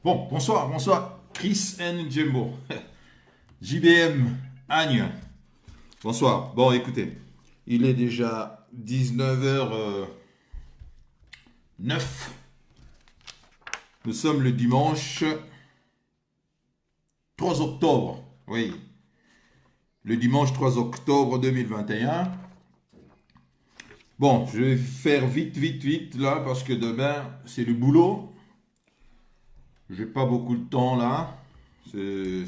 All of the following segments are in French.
Bon, bonsoir, bonsoir. Chris N. Jembo. JBM Agne. Bonsoir. Bon, écoutez, il est déjà 19h09. Nous sommes le dimanche 3 octobre. Oui. Le dimanche 3 octobre 2021. Bon, je vais faire vite là parce que demain, c'est le boulot. J'ai pas beaucoup de temps là. Il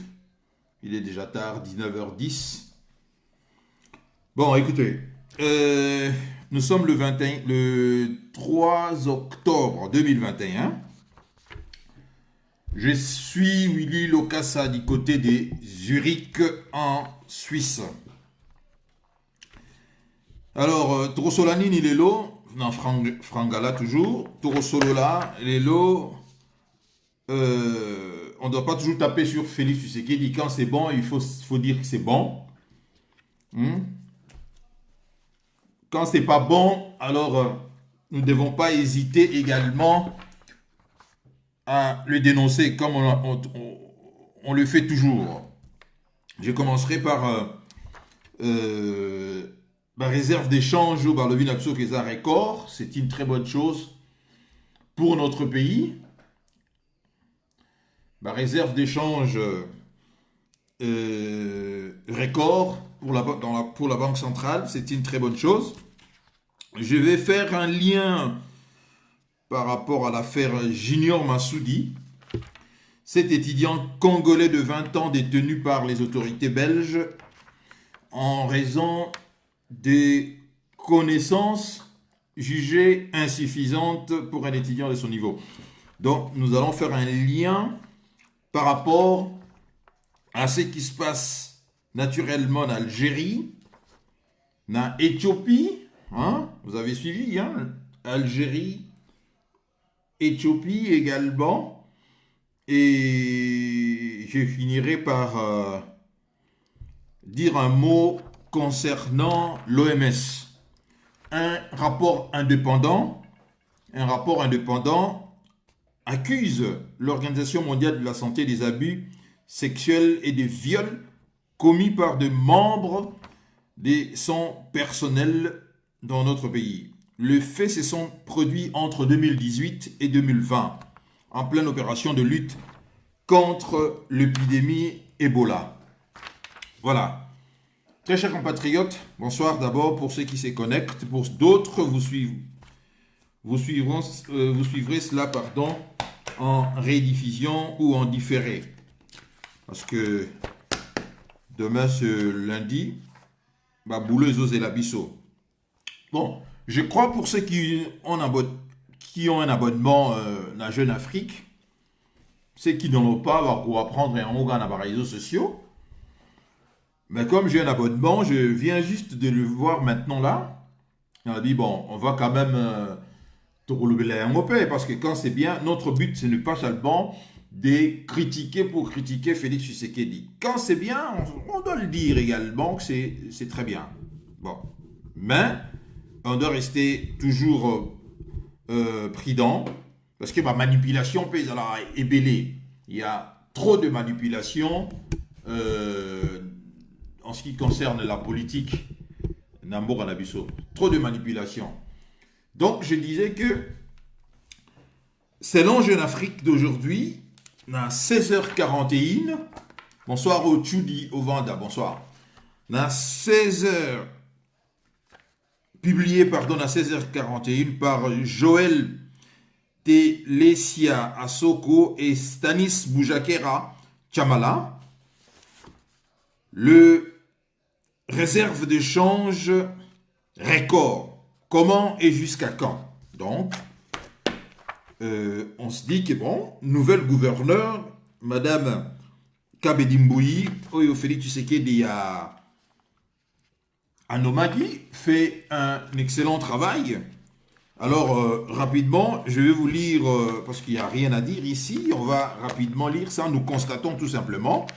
est déjà tard, 19h10. Bon, écoutez, nous sommes le 3 octobre 2021. Je suis Willy Locassa du côté de Zurich en Suisse. Alors, Torosolanin, il est là. Non, Frangala toujours. Torosolola, il est là. On ne doit pas toujours taper sur Félix Tshisekedi. Quand c'est bon, il faut dire que c'est bon. Quand c'est pas bon, alors nous ne devons pas hésiter également à le dénoncer comme on le fait toujours. Je commencerai par ma réserve d'échange au Barlovin Abso Keza Record. C'est une très bonne chose pour notre pays. Ma réserve d'échange record pour la Banque centrale, c'est une très bonne chose. Je vais faire un lien par rapport à l'affaire Junior Massoudi, cet étudiant congolais de 20 ans détenu par les autorités belges en raison des connaissances jugées insuffisantes pour un étudiant de son niveau. Donc, nous allons faire un lien par rapport à ce qui se passe naturellement en Algérie, en Éthiopie, vous avez suivi, Algérie, Éthiopie également, et je finirai par dire un mot concernant l'OMS. Un rapport indépendant accuse l'Organisation mondiale de la santé des abus sexuels et des viols commis par des membres de son personnel dans notre pays. Les faits se sont produits entre 2018 et 2020, en pleine opération de lutte contre l'épidémie Ebola. Voilà. Très chers compatriotes, bonsoir d'abord pour ceux qui se connectent. Pour d'autres, vous suivrez cela en rediffusion ou en différé. Parce que demain, ce lundi, bouleuse et la bisso. Bon, je crois pour ceux qui ont un abonnement dans Jeune Afrique, ceux qui n'en ont pas, pour apprendre un organe à les réseaux sociaux. Mais comme j'ai un abonnement, je viens juste de le voir maintenant là. On a dit, bon, on va quand même parce que quand c'est bien, notre but, ce n'est pas seulement de critiquer pour critiquer Félix Tshisekedi. Quand c'est bien, on doit le dire également que c'est très bien. Bon. Mais on doit rester toujours prudent parce que ma manipulation peut être ébellée. Il y a trop de manipulation en ce qui concerne la politique. Nambour Anabiso. Trop de manipulation. Donc, je disais que selon Jeune Afrique d'aujourd'hui, à 16h41, bonsoir au Tchoudi, au Vanda, bonsoir. À 16h, publié, à 16h41 par Joël Telesia Asoko et Stanis Boujakera Chamala, le réserve d'échange record. Comment et jusqu'à quand? Donc, on se dit que bon, nouvelle gouverneure, Madame Kabedimbouyi, Oyo Félix Tshisekedi à Nomadi, fait un excellent travail. Alors, rapidement, je vais vous lire, parce qu'il n'y a rien à dire ici, on va rapidement lire ça. Nous constatons tout simplement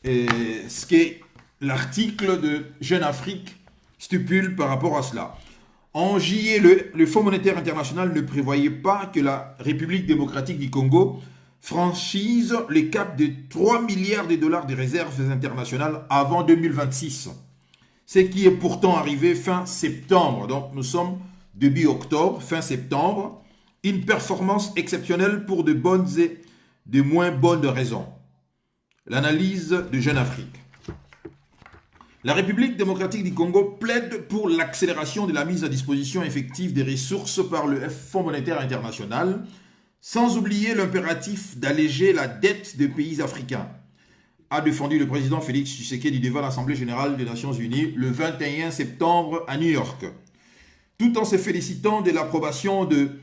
ce qu'est l'article de Jeune Afrique stipule par rapport à cela. En juillet, le Fonds monétaire international ne prévoyait pas que la République démocratique du Congo franchise le cap de 3 milliards de dollars de réserves internationales avant 2026. Ce qui est pourtant arrivé fin septembre. Donc nous sommes début octobre, fin septembre. Une performance exceptionnelle pour de bonnes et de moins bonnes raisons. L'analyse de Jeune Afrique. La République démocratique du Congo plaide pour l'accélération de la mise à disposition effective des ressources par le Fonds monétaire international, sans oublier l'impératif d'alléger la dette des pays africains, a défendu le président Félix Tshisekedi devant l'Assemblée générale des Nations unies le 21 septembre à New York. Tout en se félicitant de l'approbation de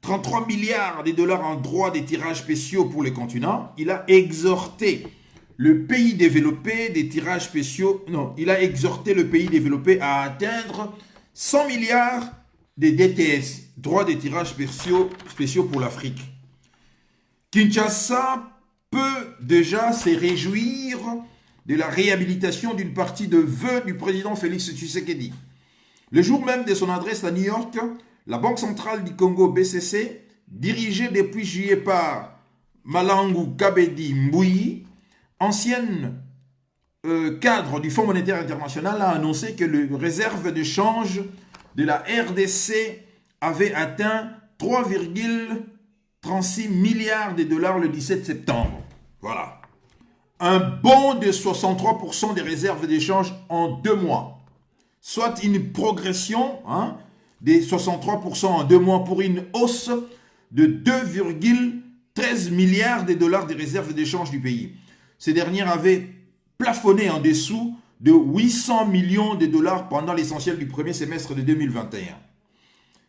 33 milliards de dollars en droits de tirages spéciaux pour le continent, il a exhorté le pays développé des tirages spéciaux, non, il a exhorté le pays développé à atteindre 100 milliards de DTS, droits de tirages spéciaux pour l'Afrique. Kinshasa peut déjà se réjouir de la réhabilitation d'une partie de vœux du président Félix Tshisekedi. Le jour même de son adresse à New York, la Banque centrale du Congo BCC, dirigée depuis juillet par Malangu Kabedi Mbouyi, ancienne cadre du Fonds monétaire international, a annoncé que les réserves de change de la RDC avaient atteint 3,36 milliards de dollars le 17 septembre. Voilà. Un bond de 63% des réserves d'échange en 2 mois. Soit une progression des 63% en 2 mois pour une hausse de 2,13 milliards de dollars des réserves d'échange du pays. Ces dernières avaient plafonné en dessous de 800 millions de dollars pendant l'essentiel du premier semestre de 2021.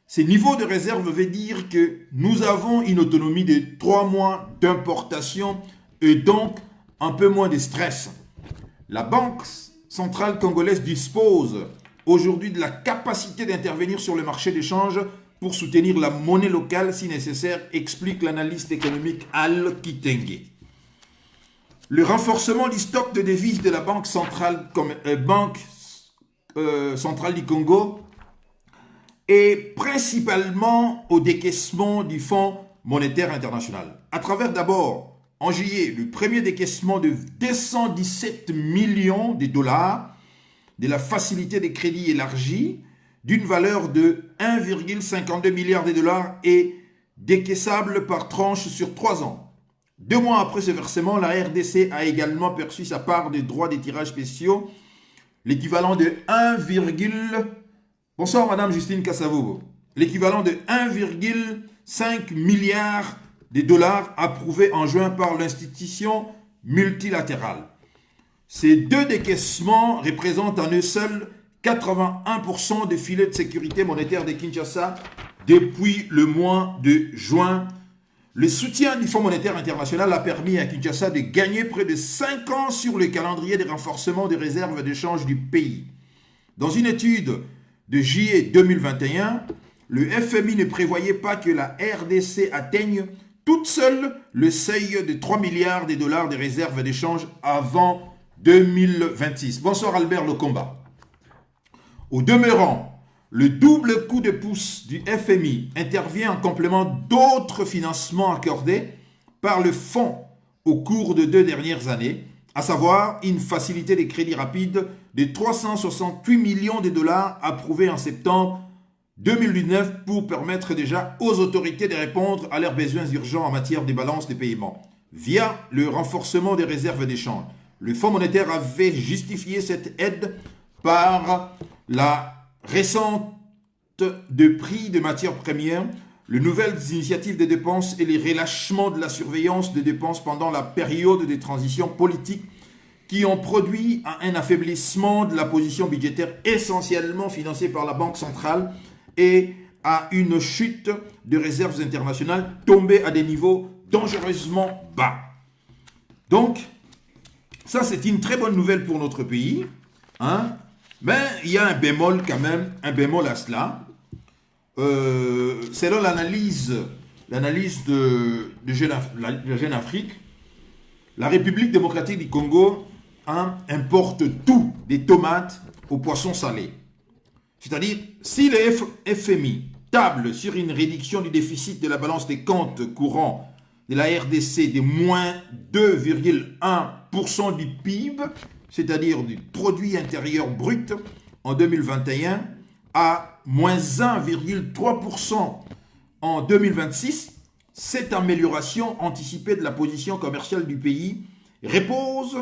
Ces niveaux de réserve veulent dire que nous avons une autonomie de 3 mois d'importation et donc un peu moins de stress. La Banque centrale congolaise dispose aujourd'hui de la capacité d'intervenir sur le marché d'échange pour soutenir la monnaie locale si nécessaire, explique l'analyste économique Al Kitenge. Le renforcement du stock de devises de la Banque centrale du Congo est principalement au décaissement du Fonds monétaire international. À travers d'abord, en juillet, le premier décaissement de 217 millions de dollars de la facilité des crédits élargie d'une valeur de 1,52 milliard de dollars et décaissable par tranche sur 3 ans. 2 mois après ce versement, la RDC a également perçu sa part des droits des tirages spéciaux, l'équivalent de 1, bonsoir Madame Justine Kassavogo, l'équivalent de 1,5 milliard de dollars approuvés en juin par l'institution multilatérale. Ces 2 décaissements représentent en eux seuls 81% des filets de sécurité monétaire de Kinshasa depuis le mois de juin. Le soutien du Fonds monétaire international a permis à Kinshasa de gagner près de 5 ans sur le calendrier de renforcement des réserves d'échange du pays. Dans une étude de juillet 2021, le FMI ne prévoyait pas que la RDC atteigne toute seule le seuil de 3 milliards de dollars de réserves d'échange avant 2026. Bonsoir Albert Locomba. Au demeurant, le double coup de pouce du FMI intervient en complément d'autres financements accordés par le fonds au cours de 2 dernières années, à savoir une facilité de crédit rapide de 368 millions de dollars approuvée en septembre 2019 pour permettre déjà aux autorités de répondre à leurs besoins urgents en matière de balance des paiements via le renforcement des réserves d'échange. Le Fonds monétaire avait justifié cette aide par la récente de prix de matières premières, les nouvelles initiatives de dépenses et les relâchements de la surveillance des dépenses pendant la période de transition politique qui ont produit un affaiblissement de la position budgétaire essentiellement financée par la Banque centrale et à une chute de réserves internationales tombées à des niveaux dangereusement bas. Donc, ça, c'est une très bonne nouvelle pour notre pays. Mais il y a un bémol quand même, un bémol à cela. Selon l'analyse de Jeune Afrique, la République démocratique du Congo importe tout, des tomates aux poissons salés. C'est-à-dire, si le FMI table sur une réduction du déficit de la balance des comptes courants de la RDC de moins 2,1% du PIB, c'est-à-dire du produit intérieur brut en 2021, à moins 1,3% en 2026, cette amélioration anticipée de la position commerciale du pays repose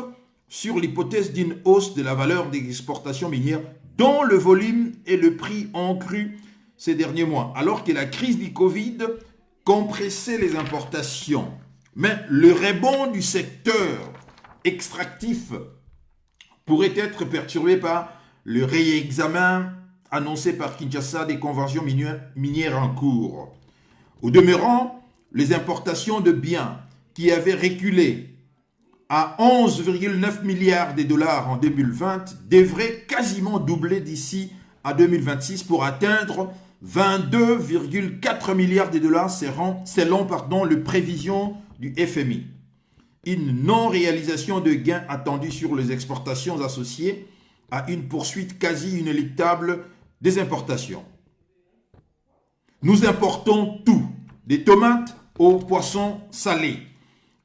sur l'hypothèse d'une hausse de la valeur des exportations minières dont le volume et le prix ont cru ces derniers mois, alors que la crise du Covid compressait les importations. Mais le rebond du secteur extractif pourrait être perturbé par le réexamen annoncé par Kinshasa des conventions minières en cours. Au demeurant, les importations de biens qui avaient reculé à 11,9 milliards de dollars en 2020 devraient quasiment doubler d'ici à 2026 pour atteindre 22,4 milliards de dollars selon les prévisions du FMI. Une non-réalisation de gains attendus sur les exportations associées à une poursuite quasi inéluctable des importations. Nous importons tout, des tomates aux poissons salés.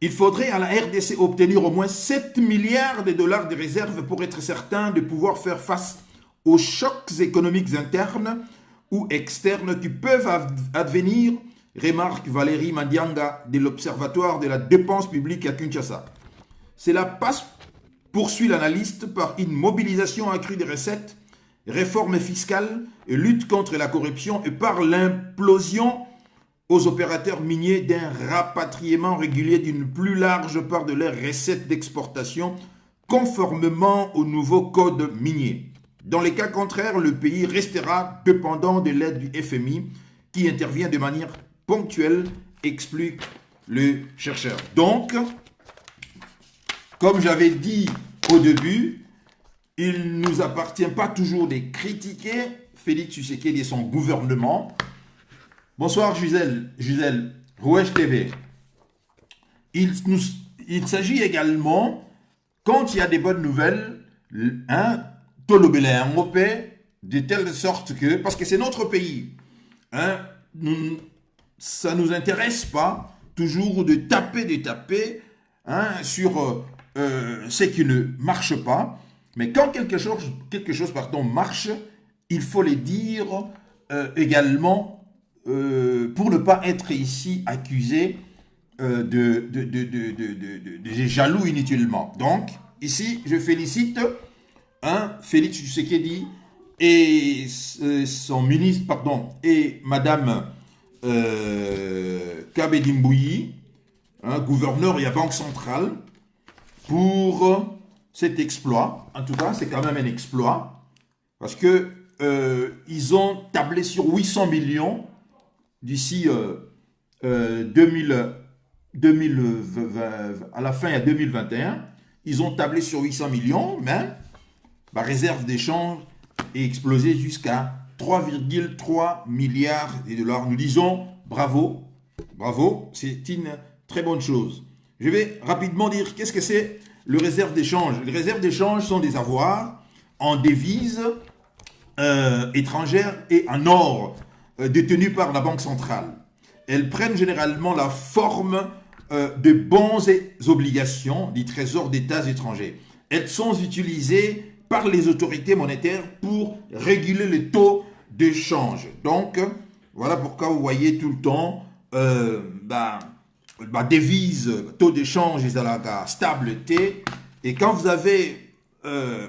Il faudrait à la RDC obtenir au moins 7 milliards de dollars de réserves pour être certain de pouvoir faire face aux chocs économiques internes ou externes qui peuvent advenir, remarque Valérie Mandianga de l'Observatoire de la dépense publique à Kinshasa. Cela passe, poursuit l'analyste, par une mobilisation accrue des recettes, réforme fiscale et lutte contre la corruption et par l'implosion aux opérateurs miniers d'un rapatriement régulier d'une plus large part de leurs recettes d'exportation conformément au nouveau code minier. Dans les cas contraires, le pays restera dépendant de l'aide du FMI qui intervient de manière ponctuelle, explique le chercheur. Donc, comme j'avais dit au début, il ne nous appartient pas toujours de critiquer Félix Tshisekedi et son gouvernement. Bonsoir Gisèle, Rouèche TV. Il s'agit également, quand il y a des bonnes nouvelles, de telle sorte que, parce que c'est notre pays, ça ne nous intéresse pas toujours de taper sur ce qui ne marche pas, mais quand quelque chose marche, il faut le dire également pour ne pas être ici accusé de jaloux inutilement. Donc, ici, je félicite Félix Tshisekedi et son ministre, et Madame Kabedi Mbouyi, gouverneur et la Banque centrale, pour cet exploit. En tout cas, c'est quand même un exploit, parce que ils ont tablé sur 800 millions d'ici 2020, à la fin, à 2021. Ils ont tablé sur 800 millions, mais la réserve d'échange est explosée jusqu'à 3,3 milliards de dollars. Nous disons bravo, bravo, c'est une très bonne chose. Je vais rapidement dire qu'est-ce que c'est le réserve d'échange. Les réserves d'échange sont des avoirs en devises étrangères et en or détenus par la Banque centrale. Elles prennent généralement la forme de bons et obligations du trésor d'États étrangers. Elles sont utilisées par les autorités monétaires pour réguler les taux d'échange. Donc, voilà pourquoi vous voyez tout le temps devise, taux d'échange stable T. Et quand vous avez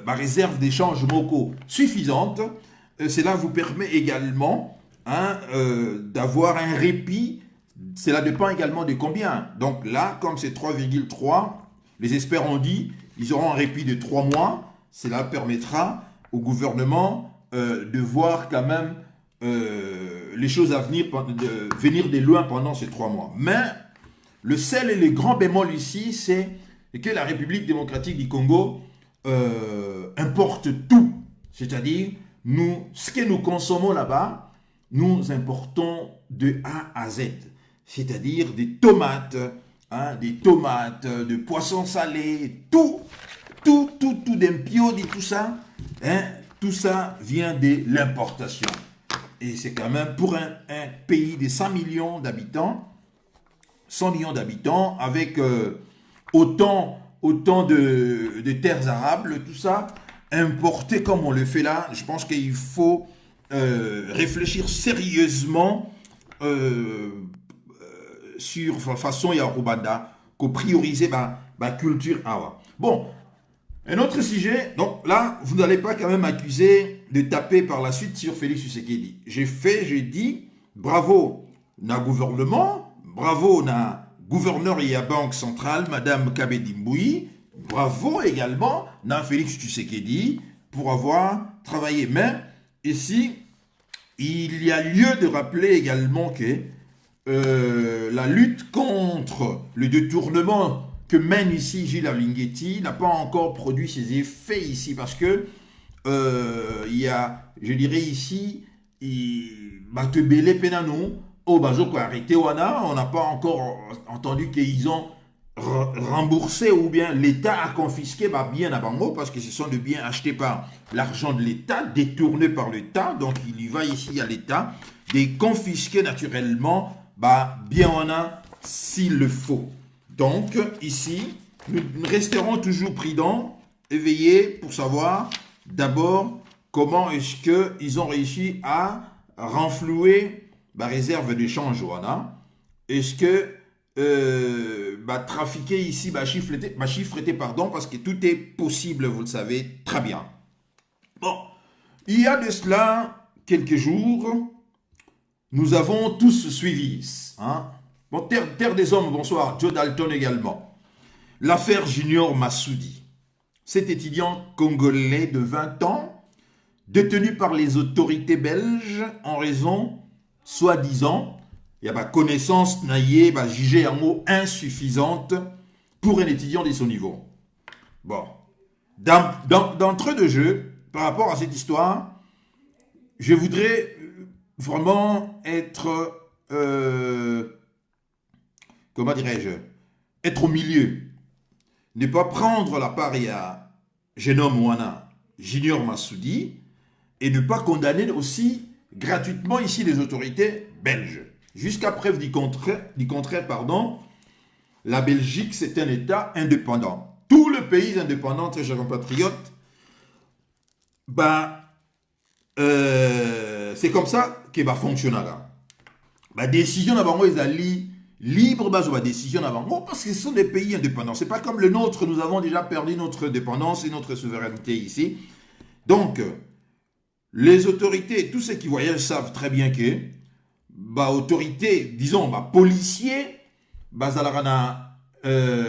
réserve d'échange MOCO suffisante, cela vous permet également d'avoir un répit. Cela dépend également de combien. Donc là, comme c'est 3,3, les experts ont dit ils auront un répit de 3 mois. Cela permettra au gouvernement de voir quand même les choses à venir, venir de loin pendant ces 3 mois. Mais le seul et le grand bémol ici, c'est que la République démocratique du Congo importe tout. C'est-à-dire, ce que nous consommons là-bas, nous importons de A à Z. C'est-à-dire des tomates, de poissons salés, tout d'impio, tout ça, tout ça vient de l'importation. Et c'est quand même pour un pays de 100 millions d'habitants, 100 millions d'habitants, avec autant de terres arables, tout ça, importé comme on le fait là, je pense qu'il faut réfléchir sérieusement sur façon Yarubanda, qu'on prioriser ma culture awa. Bon, un autre sujet, donc là, vous n'allez pas quand même m'accuser de taper par la suite sur Félix Tshisekedi. J'ai dit, bravo na gouvernement, bravo na gouverneur et à Banque centrale, Madame Kabedi Mbouyi, bravo également na Félix Tshisekedi pour avoir travaillé. Mais ici, il y a lieu de rappeler également que la lutte contre le détournement que mène ici Gilles Avlinghetti n'a pas encore produit ses effets ici parce que il y a, je dirais ici, Batebele Penano, au Bazoko arrêté Wana, on n'a pas encore entendu qu'ils ont remboursé ou bien l'État a confisqué bien à Bango parce que ce sont des biens achetés par l'argent de l'État, détournés par l'État, donc il y va ici à l'État, des confisqués naturellement, bien on a s'il le faut. Donc ici, nous resterons toujours prudents, éveillés pour savoir d'abord comment est-ce qu'ils ont réussi à renflouer la réserve d'échange. Est-ce que trafiquer ici chiffreté, pardon, parce que tout est possible, vous le savez très bien. Bon, il y a de cela quelques jours, nous avons tous suivi. Bon, Terre des Hommes, bonsoir, Joe Dalton également. L'affaire Junior Massoudi, cet étudiant congolais de 20 ans, détenu par les autorités belges en raison, soi-disant, il y a connaissance naïe, jugée en mots insuffisante pour un étudiant de son niveau. Bon, d'entrée de jeu, par rapport à cette histoire, je voudrais vraiment être, comment dirais-je, être au milieu. Ne pas prendre la paria jeune homme Wana, Junior Massoudi, et ne pas condamner aussi gratuitement ici les autorités belges. Jusqu'à preuve du contraire, la Belgique, c'est un État indépendant. Tous les pays indépendants, très chers compatriotes, c'est comme ça que va fonctionner là. La décision d'abord, ils allaient libre la décision d'abord, parce que ce sont des pays indépendants. C'est pas comme le nôtre, nous avons déjà perdu notre indépendance et notre souveraineté ici. Donc, les autorités, tous ceux qui voyagent savent très bien que autorité, disons, policier,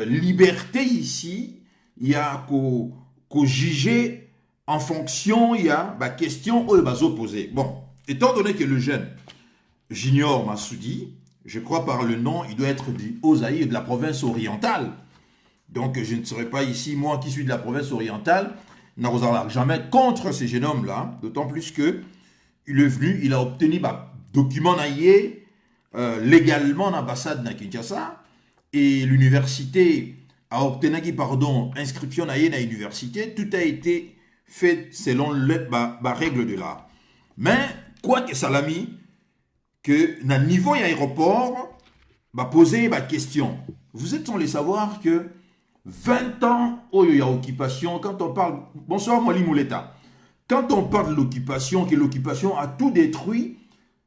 liberté ici, il y a qu'au juger en fonction, il y a question opposée. Bon, étant donné que le jeune Junior Massoudi, je crois par le nom, il doit être du Haut-Zaïre, de la province orientale. Donc je ne serai pas ici, moi qui suis de la province orientale, n'arrosera jamais contre ces jeunes hommes-là, d'autant plus que il est venu, il a obtenu document naïe légalement l'ambassade de Kinshasa et l'université a obtenu inscription naïe à l'université, tout a été fait selon les règles de l'art. Mais quoi que ça l'a mis, que dans le niveau aéroport, poser ma question. Vous êtes sans les savoir que 20 ans, il y a occupation, quand on parle, bonsoir Moli Mouleta, quand on parle de l'occupation, que l'occupation a tout détruit,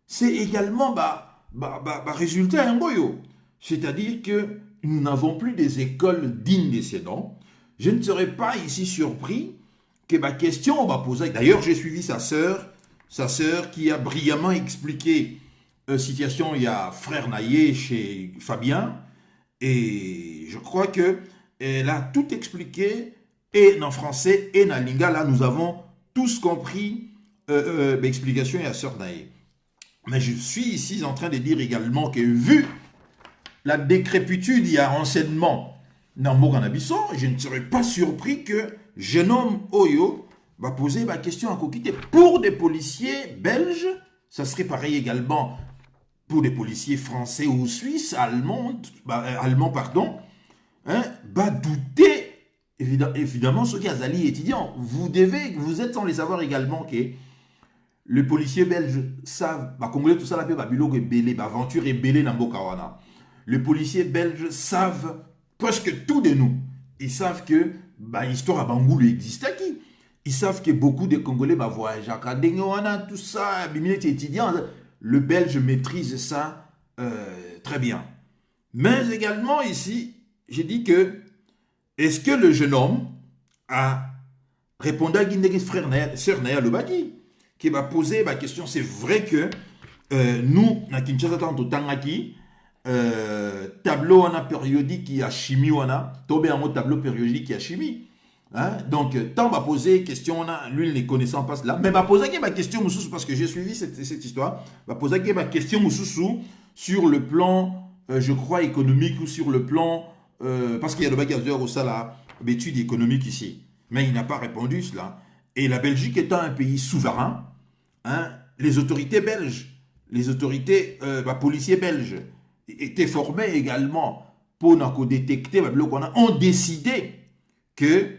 c'est également résultat un boyo. C'est-à-dire que nous n'avons plus des écoles dignes de ces noms. Je ne serais pas ici surpris que ma question, on va poser. D'ailleurs, j'ai suivi sa sœur qui a brillamment expliqué la situation. Il y a frère Naïe chez Fabien, et je crois qu'elle a tout expliqué, et en français, et en lingala. Là, nous avons tous compris l'explication et la sœur Naïe. Mais je suis ici en train de dire également que vu la décrépitude, il y a renseignement dans Moganabisson, je ne serais pas surpris que jeune homme Oyo va poser ma question à Kokité. Pour des policiers belges, ça serait pareil également pour des policiers français ou suisses, allemands, douter, évidemment, ceux qui sont étudiants, vous êtes sans les savoir également que les policiers belges savent, Congolais, tout ça, la paix, Babylone est belé, aventure est belé dans Bokawana. les policiers belges savent presque tout de nous. Ils savent que l'histoire à Bangoulou existe qui. Ils savent que beaucoup de Congolais voyagent à Kadengwana, tout ça, les étudiants. Le Belge maîtrise ça très bien. Mais également ici, j'ai dit que est-ce que le jeune homme a répondu à Guindé frère sœur Naya Lobaki qui va poser la question. C'est vrai que nous, à Kinshasa, tableau périodique qui a chimie, tombé en mode tableau périodique qui a chimie. Hein? Donc, tant va poser question, lui, ne connaissant pas cela, mais va poser ma question, parce que j'ai suivi cette histoire, va poser ma question sur le plan, je crois, économique ou sur le plan, parce qu'il y a le bagageur au salaire, d'études économiques ici. Mais il n'a pas répondu cela. Et la Belgique étant un pays souverain, hein, les autorités belges, les autorités policiers belges étaient formés également pour détecter, ont décidé que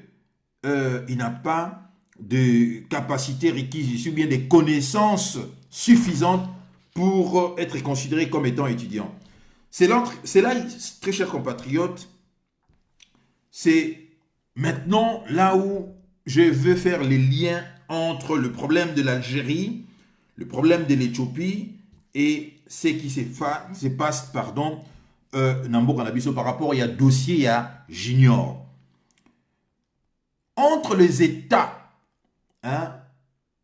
il n'a pas de capacité requise ici, ou bien des connaissances suffisantes pour être considéré comme étant étudiant. C'est là, très chers compatriotes, c'est maintenant là où je veux faire les liens entre le problème de l'Algérie, le problème de l'Éthiopie et ce qui se passe, par rapport à dossier, il y a Junior. Entre les États, hein,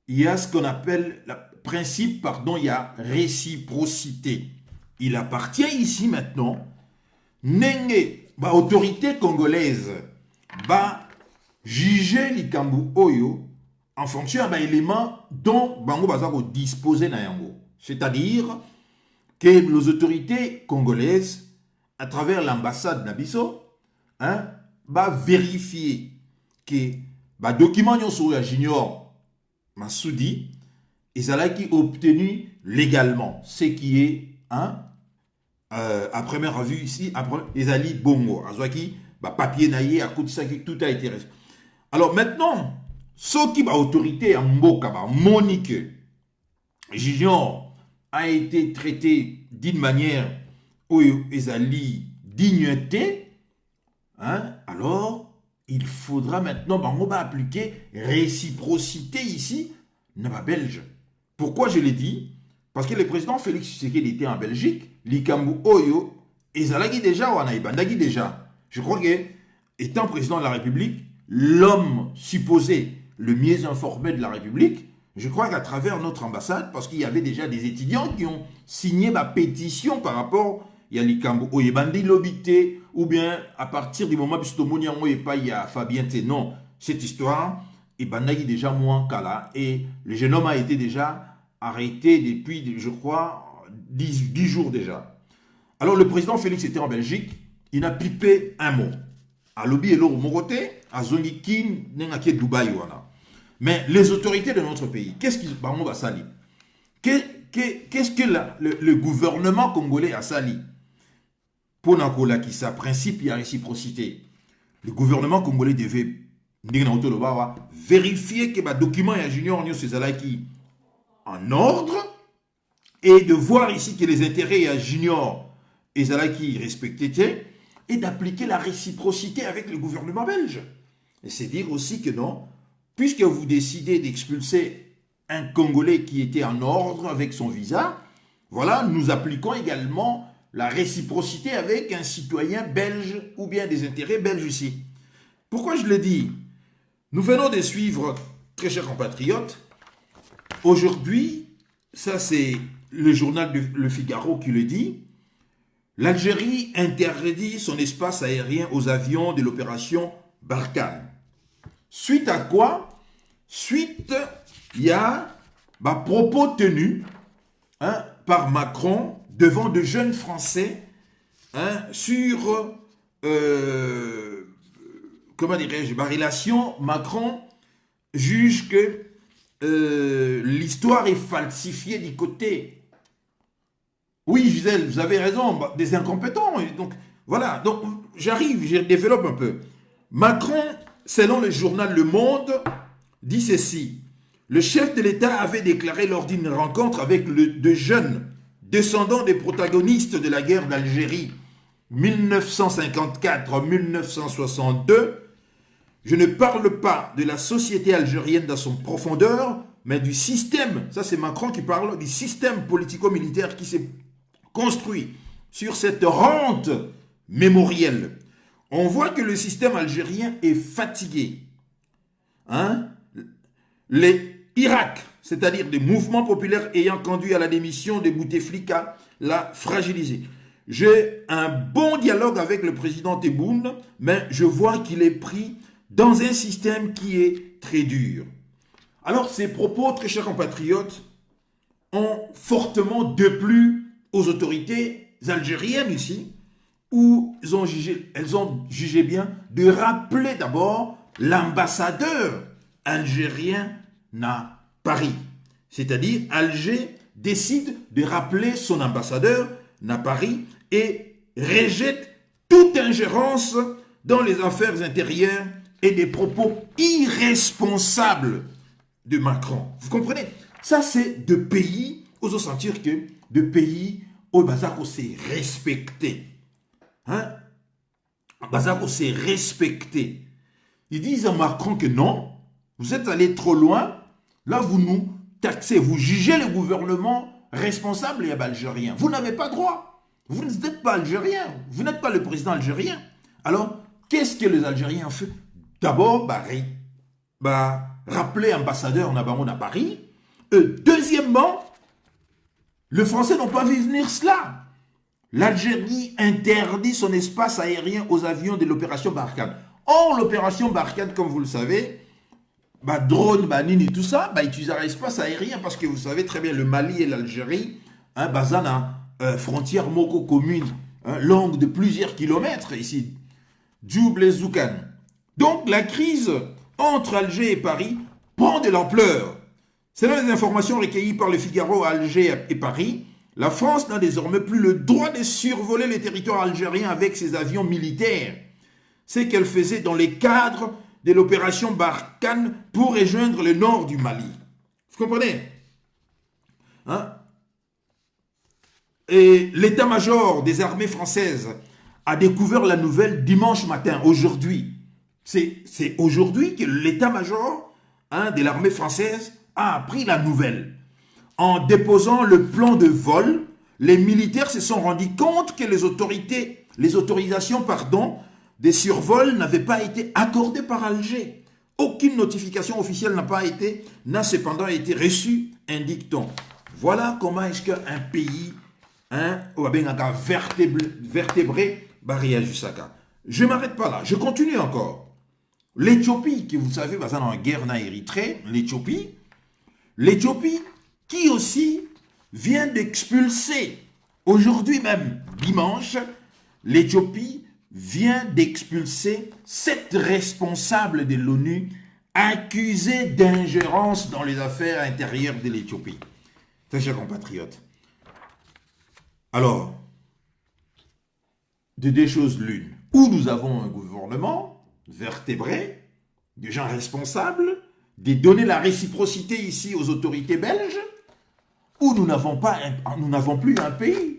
il y a ce qu'on appelle le principe, il y a réciprocité. Il appartient ici maintenant, autorité congolaise, juger l'Ikambu Oyo en fonction d'éléments dont Bango Bazako disposait dans Yango. C'est-à-dire que les autorités congolaises, à travers l'ambassade Nabiso, vérifier que les documents sur la Junior Massoudi, ils ont obtenu légalement, ce qui est, à première vue ici, ils ont bongo, papier naïe, à coup de ça, tout a été respecté. Alors maintenant, ce qui est autorité en Mboka, Monique, Junior a été traité d'une manière où ils ont dignité, alors il faudra maintenant appliquer réciprocité ici dans la Belge. Pourquoi je l'ai dit? Parce que le président Félix Tshisekedi était en Belgique, l'Ikambu Oyo, et Zalagi déjà, ou Anaïbandagi déjà. Je crois que, étant président de la République, l'homme supposé le mieux informé de la République, je crois qu'à travers notre ambassade, parce qu'il y avait déjà des étudiants qui ont signé ma pétition par rapport à l'Ikambu Oyebandi Lobité, ou bien à partir du moment où il y a Fabien non, cette histoire, et Bandagi déjà moins qu'à et le jeune homme a été déjà arrêté depuis, je crois, 10 jours déjà. Alors le président Félix était en Belgique, il n'a pipé un mot. À Lobi et l'Oro Moroté, à Zongikin, Nengake Dubaï. Mais les autorités de notre pays, qu'est-ce qu'ils va sali? Qu'est-ce que le gouvernement congolais a sali? Pour Nakola qui sa principe, il y a réciprocité. Le gouvernement congolais devait vérifier que les documents et junior en ordre et de voir ici que les intérêts à junior et Zalaki respectaient et d'appliquer la réciprocité avec le gouvernement belge. Et c'est dire aussi que non, puisque vous décidez d'expulser un Congolais qui était en ordre avec son visa, voilà, nous appliquons également la réciprocité avec un citoyen belge ou bien des intérêts belges ici. Pourquoi je le dis? Nous venons de suivre, très chers compatriotes, aujourd'hui, ça c'est le journal Le Figaro qui le dit, l'Algérie interdit son espace aérien aux avions de l'opération Barkhane. Suite à quoi? Suite, il y a propos tenus par Macron devant de jeunes Français sur, comment dirais-je, ma relation. Macron juge que l'histoire est falsifiée du côté. Oui, Gisèle, vous avez raison, des incompétents. Donc, voilà, donc j'arrive, je développe un peu. Macron, selon le journal Le Monde, dit ceci. Le chef de l'État avait déclaré lors d'une rencontre avec de jeunes descendants des protagonistes de la guerre d'Algérie 1954-1962, je ne parle pas de la société algérienne dans son profondeur, mais du système, ça c'est Macron qui parle, du système politico-militaire qui s'est construit sur cette rente mémorielle. On voit que le système algérien est fatigué. Les Irak, c'est-à-dire des mouvements populaires ayant conduit à la démission de Bouteflika, l'a fragilisé. J'ai un bon dialogue avec le président Tebboune, mais je vois qu'il est pris dans un système qui est très dur. Alors, ces propos, très chers compatriotes, ont fortement déplu aux autorités algériennes ici, où elles ont jugé bien de rappeler d'abord l'ambassadeur algérien à Paris. C'est-à-dire, Alger décide de rappeler son ambassadeur à Paris et rejette toute ingérence dans les affaires intérieures et des propos irresponsables de Macron. Vous comprenez? Ça, c'est de pays, aux sentir que de pays où Bazako s'est respecté. Bazako s'est respecté. Ils disent à Macron que non, vous êtes allé trop loin, là vous nous taxez, vous jugez le gouvernement responsable et algérien. Vous n'avez pas droit. Vous n'êtes pas algérien, vous n'êtes pas le président algérien. Alors, qu'est-ce que les Algériens ont fait? D'abord, rappeler ambassadeur Nabamon à Paris. Deuxièmement, les Français n'ont pas vu venir cela. L'Algérie interdit son espace aérien aux avions de l'opération Barkhane. Or, l'opération Barkhane, comme vous le savez, drone, nini, tout ça, utilisera l'espace aérien parce que vous savez très bien, le Mali et l'Algérie, bazana, frontière moko commune, longue de plusieurs kilomètres ici, Djoub et Zoukan. Donc, la crise entre Alger et Paris prend de l'ampleur. Selon les informations recueillies par le Figaro à Alger et Paris, la France n'a désormais plus le droit de survoler les territoires algériens avec ses avions militaires. C'est qu'elle faisait dans les cadres de l'opération Barkhane pour rejoindre le nord du Mali. Vous comprenez? Et l'état-major des armées françaises a découvert la nouvelle dimanche matin, aujourd'hui. C'est aujourd'hui que l'état-major de l'armée française a appris la nouvelle. En déposant le plan de vol, les militaires se sont rendus compte que les autorisations des survols n'avaient pas été accordées par Alger. Aucune notification officielle n'a cependant été reçue, indique-t-on. Voilà comment est-ce qu'un pays vertébré réagit. Je ne m'arrête pas là, je continue encore. L'Éthiopie, que vous savez, en guerre en Érythrée, l'Éthiopie qui aussi vient d'expulser, aujourd'hui même, dimanche, l'Éthiopie vient d'expulser 7 responsables de l'ONU accusés d'ingérence dans les affaires intérieures de l'Éthiopie. Très chers compatriotes. Alors, de deux choses l'une. Ou nous avons un gouvernement vertébré, des gens responsables, de donner la réciprocité ici aux autorités belges, ou nous n'avons plus un pays.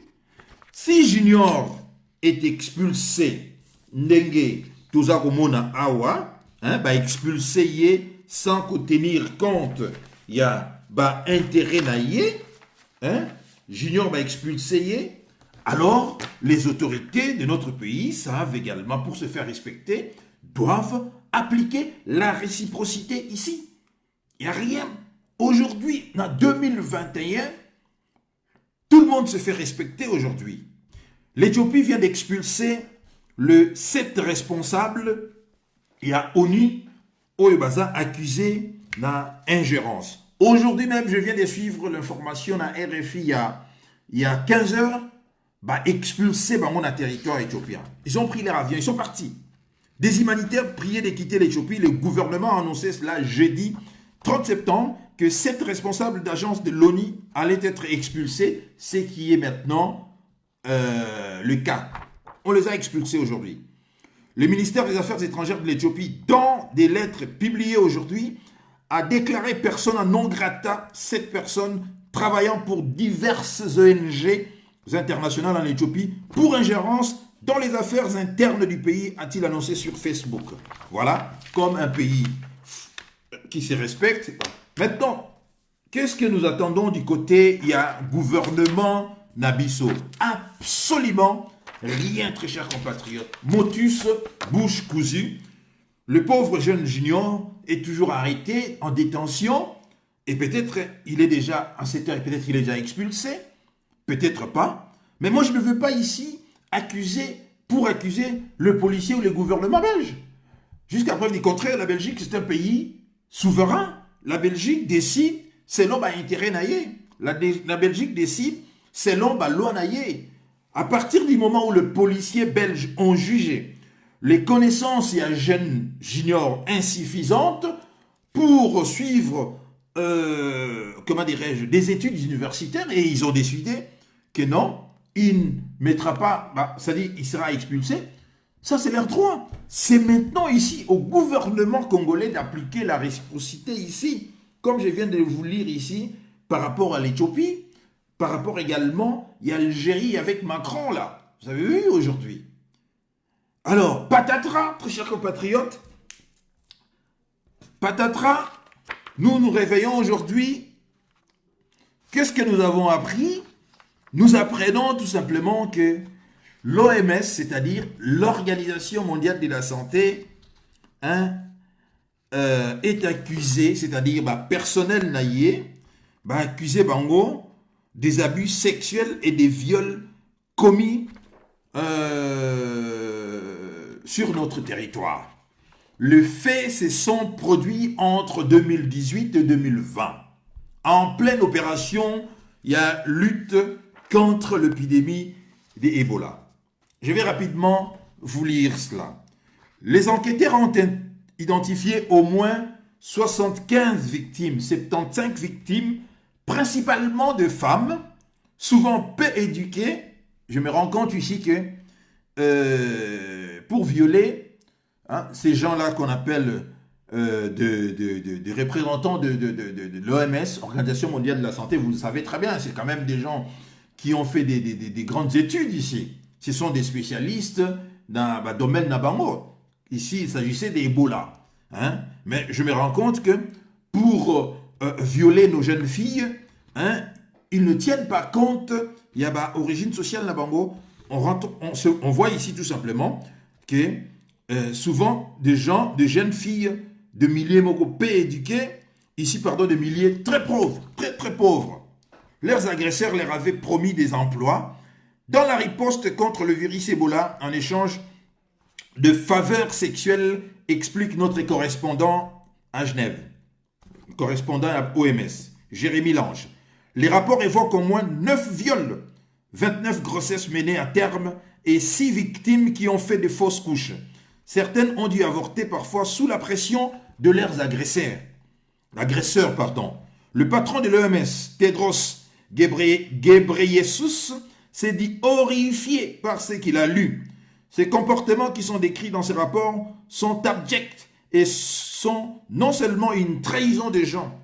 Si Junior est expulsé, Ndenge, Tozakomona Awa, expulsé sans tenir compte, il y a intérêt naïe, Junior expulsé, alors les autorités de notre pays savent également, pour se faire respecter, doivent appliquer la réciprocité ici. Il n'y a rien. Aujourd'hui, en 2021, tout le monde se fait respecter aujourd'hui. L'Éthiopie vient d'expulser le 7 responsables et à ONU, Oyebaza, accusé d'ingérence. Aujourd'hui même, je viens de suivre l'information à RFI il y a 15 heures, expulsé mon territoire éthiopien. Ils ont pris leur avion, ils sont partis. Des humanitaires priaient de quitter l'Éthiopie. Le gouvernement a annoncé cela jeudi 30 septembre que 7 responsables d'agences de l'ONU allaient être expulsés, ce qui est maintenant le cas. On les a expulsés aujourd'hui. Le ministère des Affaires étrangères de l'Éthiopie, dans des lettres publiées aujourd'hui, a déclaré persona non grata 7 personnes travaillant pour diverses ONG internationales en Éthiopie pour ingérence dans les affaires internes du pays, a-t-il annoncé sur Facebook. Voilà, comme un pays qui se respecte. Maintenant, qu'est-ce que nous attendons du côté, il y a gouvernement Nabisso? Absolument rien, très chers compatriotes. Motus, bouche cousue. Le pauvre jeune junior est toujours arrêté, en détention, et peut-être il est déjà en cette heure, peut-être il est déjà expulsé, peut-être pas. Mais moi, je ne veux pas ici accuser le policier ou le gouvernement belge. Jusqu'à preuve du contraire, la Belgique, c'est un pays souverain. La Belgique décide selon intérêt naïe. La Belgique décide selon loi naïe. À partir du moment où le policier belge ont jugé les connaissances et un jeune junior insuffisantes pour suivre, comment dirais-je, des études universitaires, et ils ont décidé que non, il ne mettra pas, c'est-à-dire il sera expulsé. Ça, c'est leur droit. C'est maintenant ici au gouvernement congolais d'appliquer la réciprocité ici, comme je viens de vous lire ici, par rapport à l'Éthiopie, par rapport également, il y a l'Algérie avec Macron là. Vous avez vu aujourd'hui. Alors, patatras, très chers compatriotes, patatras, nous nous réveillons aujourd'hui. Qu'est-ce que nous avons appris? Nous apprenons tout simplement que l'OMS, c'est-à-dire l'Organisation mondiale de la santé, est accusée, c'est-à-dire personnel naïe, accusé bango des abus sexuels et des viols commis sur notre territoire. Les faits se sont produits entre 2018 et 2020. En pleine opération, il y a lutte contre l'épidémie d'Ebola. Je vais rapidement vous lire cela. Les enquêteurs ont identifié au moins 75 victimes, 75 victimes, principalement de femmes, souvent peu éduquées. Je me rends compte ici que pour violer, ces gens-là qu'on appelle des représentants de l'OMS, Organisation mondiale de la santé, vous le savez très bien, c'est quand même des gens qui ont fait des grandes études ici. Ce sont des spécialistes dans le domaine Nabango. Ici, il s'agissait d'Ebola. Mais je me rends compte que pour violer nos jeunes filles, ils ne tiennent pas compte, il y a origine sociale Nabango. On voit ici tout simplement que souvent des jeunes filles de milieux peu éduqués, ici de milieux très pauvres, très pauvres. Leurs agresseurs leur avaient promis des emplois dans la riposte contre le virus Ebola en échange de faveurs sexuelles, explique notre correspondant à Genève, correspondant à OMS, Jérémy Lange. Les rapports évoquent au moins 9 viols, 29 grossesses menées à terme et 6 victimes qui ont fait de fausses couches. Certaines ont dû avorter parfois sous la pression de leurs agresseurs. Le patron de l'OMS, Tedros Ghebreyesus, s'est dit horrifié par ce qu'il a lu. Ces comportements qui sont décrits dans ces rapports sont abjects et sont non seulement une trahison des gens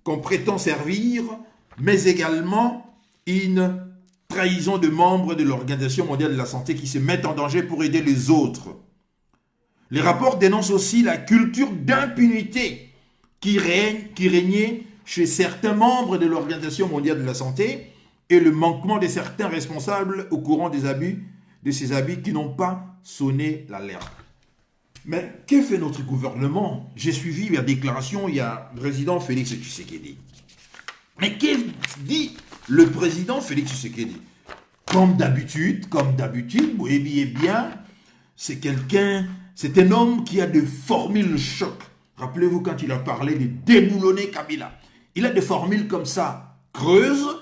qu'on prétend servir, mais également une trahison de membres de l'Organisation mondiale de la santé qui se mettent en danger pour aider les autres. Les rapports dénoncent aussi la culture d'impunité qui régnait chez certains membres de l'Organisation mondiale de la santé et le manquement de certains responsables au courant de ces abus qui n'ont pas sonné l'alerte. Mais que fait notre gouvernement? J'ai suivi la déclaration, il y a le président Félix Tshisekedi. Mais qu'est-ce que dit le président Félix Tshisekedi? Comme d'habitude, vous voyez bien, c'est un homme qui a des formules choc. Rappelez-vous quand il a parlé de déboulonner Kabila. Il a des formules comme ça, creuses,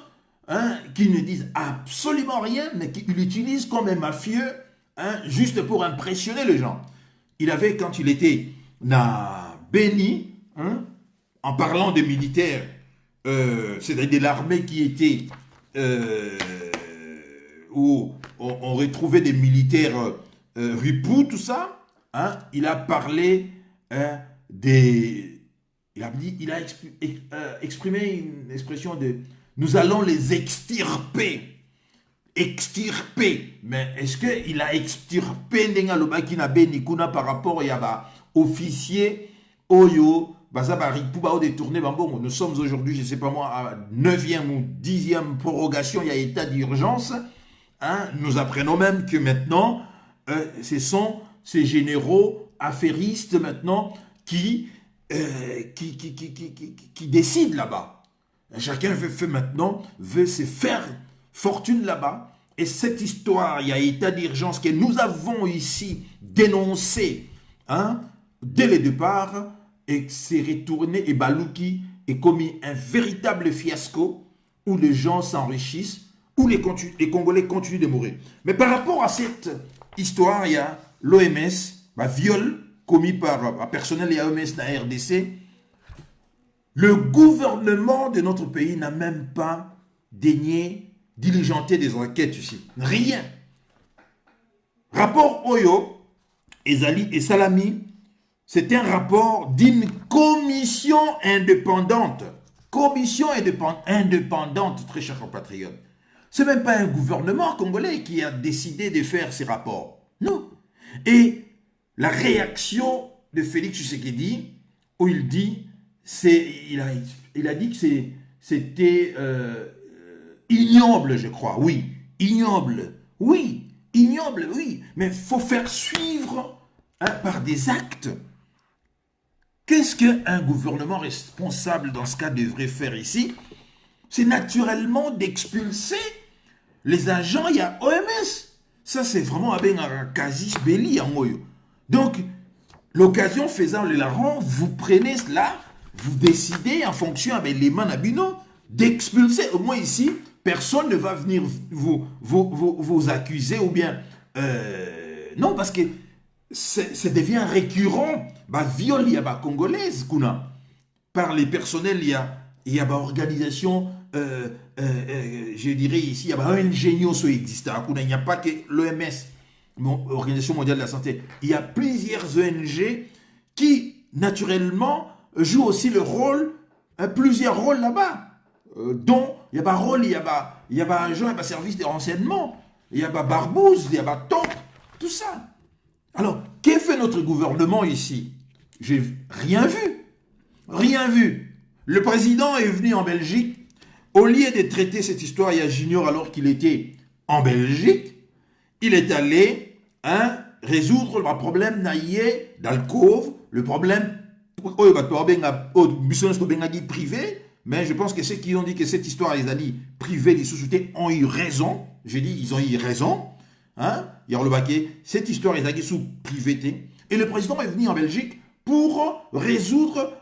qui ne disent absolument rien, mais qu'il utilise comme un mafieux, juste pour impressionner les gens. Il avait, quand il était à Béni, en parlant des militaires, c'est-à-dire de l'armée qui était, où on retrouvait des militaires ripoux, tout ça, il a parlé il a exprimé une expression de « nous allons les extirper ». extirper. Mais est-ce qu'il a extirpé Ndenga Lobaki na Benikuna par rapport à officier Oyo, Bazabari, Pouba détourné Bambongo? Nous sommes aujourd'hui, je ne sais pas moi, à 9e ou 10e prorogation, il y a état d'urgence. Hein? Nous apprenons même que maintenant, ce sont ces généraux affairistes maintenant qui décident là-bas. Chacun veut se faire fortune là-bas. Et cette histoire, il y a état d'urgence que nous avons ici dénoncé hein, dès le départ et s'est retourné et Balouki est commis un véritable fiasco où les gens s'enrichissent, où les Congolais continuent de mourir. Mais par rapport à cette histoire, il y a l'OMS, viol commis par un personnel et l'OMS de la RDC. Le gouvernement de notre pays n'a même pas daigné diligenter des enquêtes ici. Rien. Rapport Oyo, Ezali et Salami, c'est un rapport d'une commission indépendante. Commission indépendante, très chers compatriotes. Ce n'est même pas un gouvernement congolais qui a décidé de faire ces rapports. Non. Et la réaction de Félix Tshisekedi, où il dit, il a dit que c'était ignoble, je crois. Oui, ignoble. Oui, ignoble, oui. Mais il faut faire suivre hein, par des actes. Qu'est-ce qu'un gouvernement responsable dans ce cas devrait faire ici? C'est naturellement d'expulser les agents, il y a OMS. Ça, c'est vraiment un casus belli en Oyo. Donc, l'occasion faisant le larron, vous prenez cela, vous décidez en fonction avec les manabino d'expulser. Au moins ici, personne ne va venir vous accuser ou bien... non, parce que ça devient récurrent. Viol, il y a congolaise, par les personnels, il y a organisation, je dirais ici, il y a un ingénieux qui existe. Il n'y a pas que l'OMS, Organisation mondiale de la santé. Il y a plusieurs ONG qui, naturellement, jouent aussi le rôle, plusieurs rôles là-bas. Dont il y a rôle, il y a agent, il y a service de renseignement, il y a Barbouze, il y a Top, tout ça. Alors, qu'est fait notre gouvernement ici? J'ai rien vu. Rien vu. Le président est venu en Belgique. Au lieu de traiter cette histoire, il y a Junior alors qu'il était en Belgique. Il est allé résoudre le problème naïe d'alcôve, le problème privé. Mais je pense que ceux qui ont dit que cette histoire, les amis privés des sous-soutés, ont eu raison. J'ai dit, ils ont eu raison. Hein? Cette histoire est sous privé. Et le président est venu en Belgique pour résoudre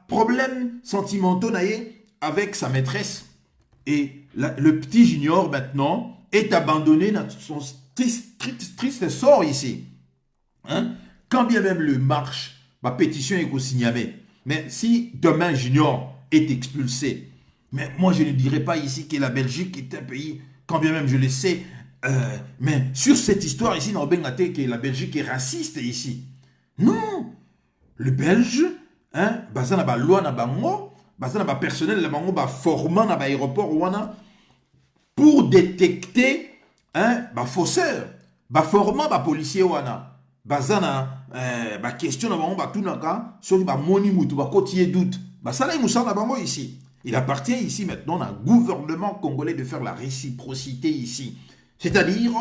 problèmes sentimentaux avec sa maîtresse. Et le petit Junior maintenant est abandonné dans son triste sort ici. Hein? Quand bien même le marche, ma pétition est signalée. Mais si demain Junior est expulsé, mais moi je ne dirais pas ici que la Belgique est un pays, quand bien même je le sais, mais sur cette histoire ici, que la Belgique est raciste ici. Non, le Belge, baza na ba loi na bango, baza na ba personnel na bango ba formant na ba aéroport wana pour détecter ba faussaire, ba formant ba policier wana, baza na ba question na bango ba tunaka, soki ba moni mutu ba kotier doute, ba sala musa na bango ici. Il appartient ici maintenant à un gouvernement congolais de faire la réciprocité ici. C'est-à-dire,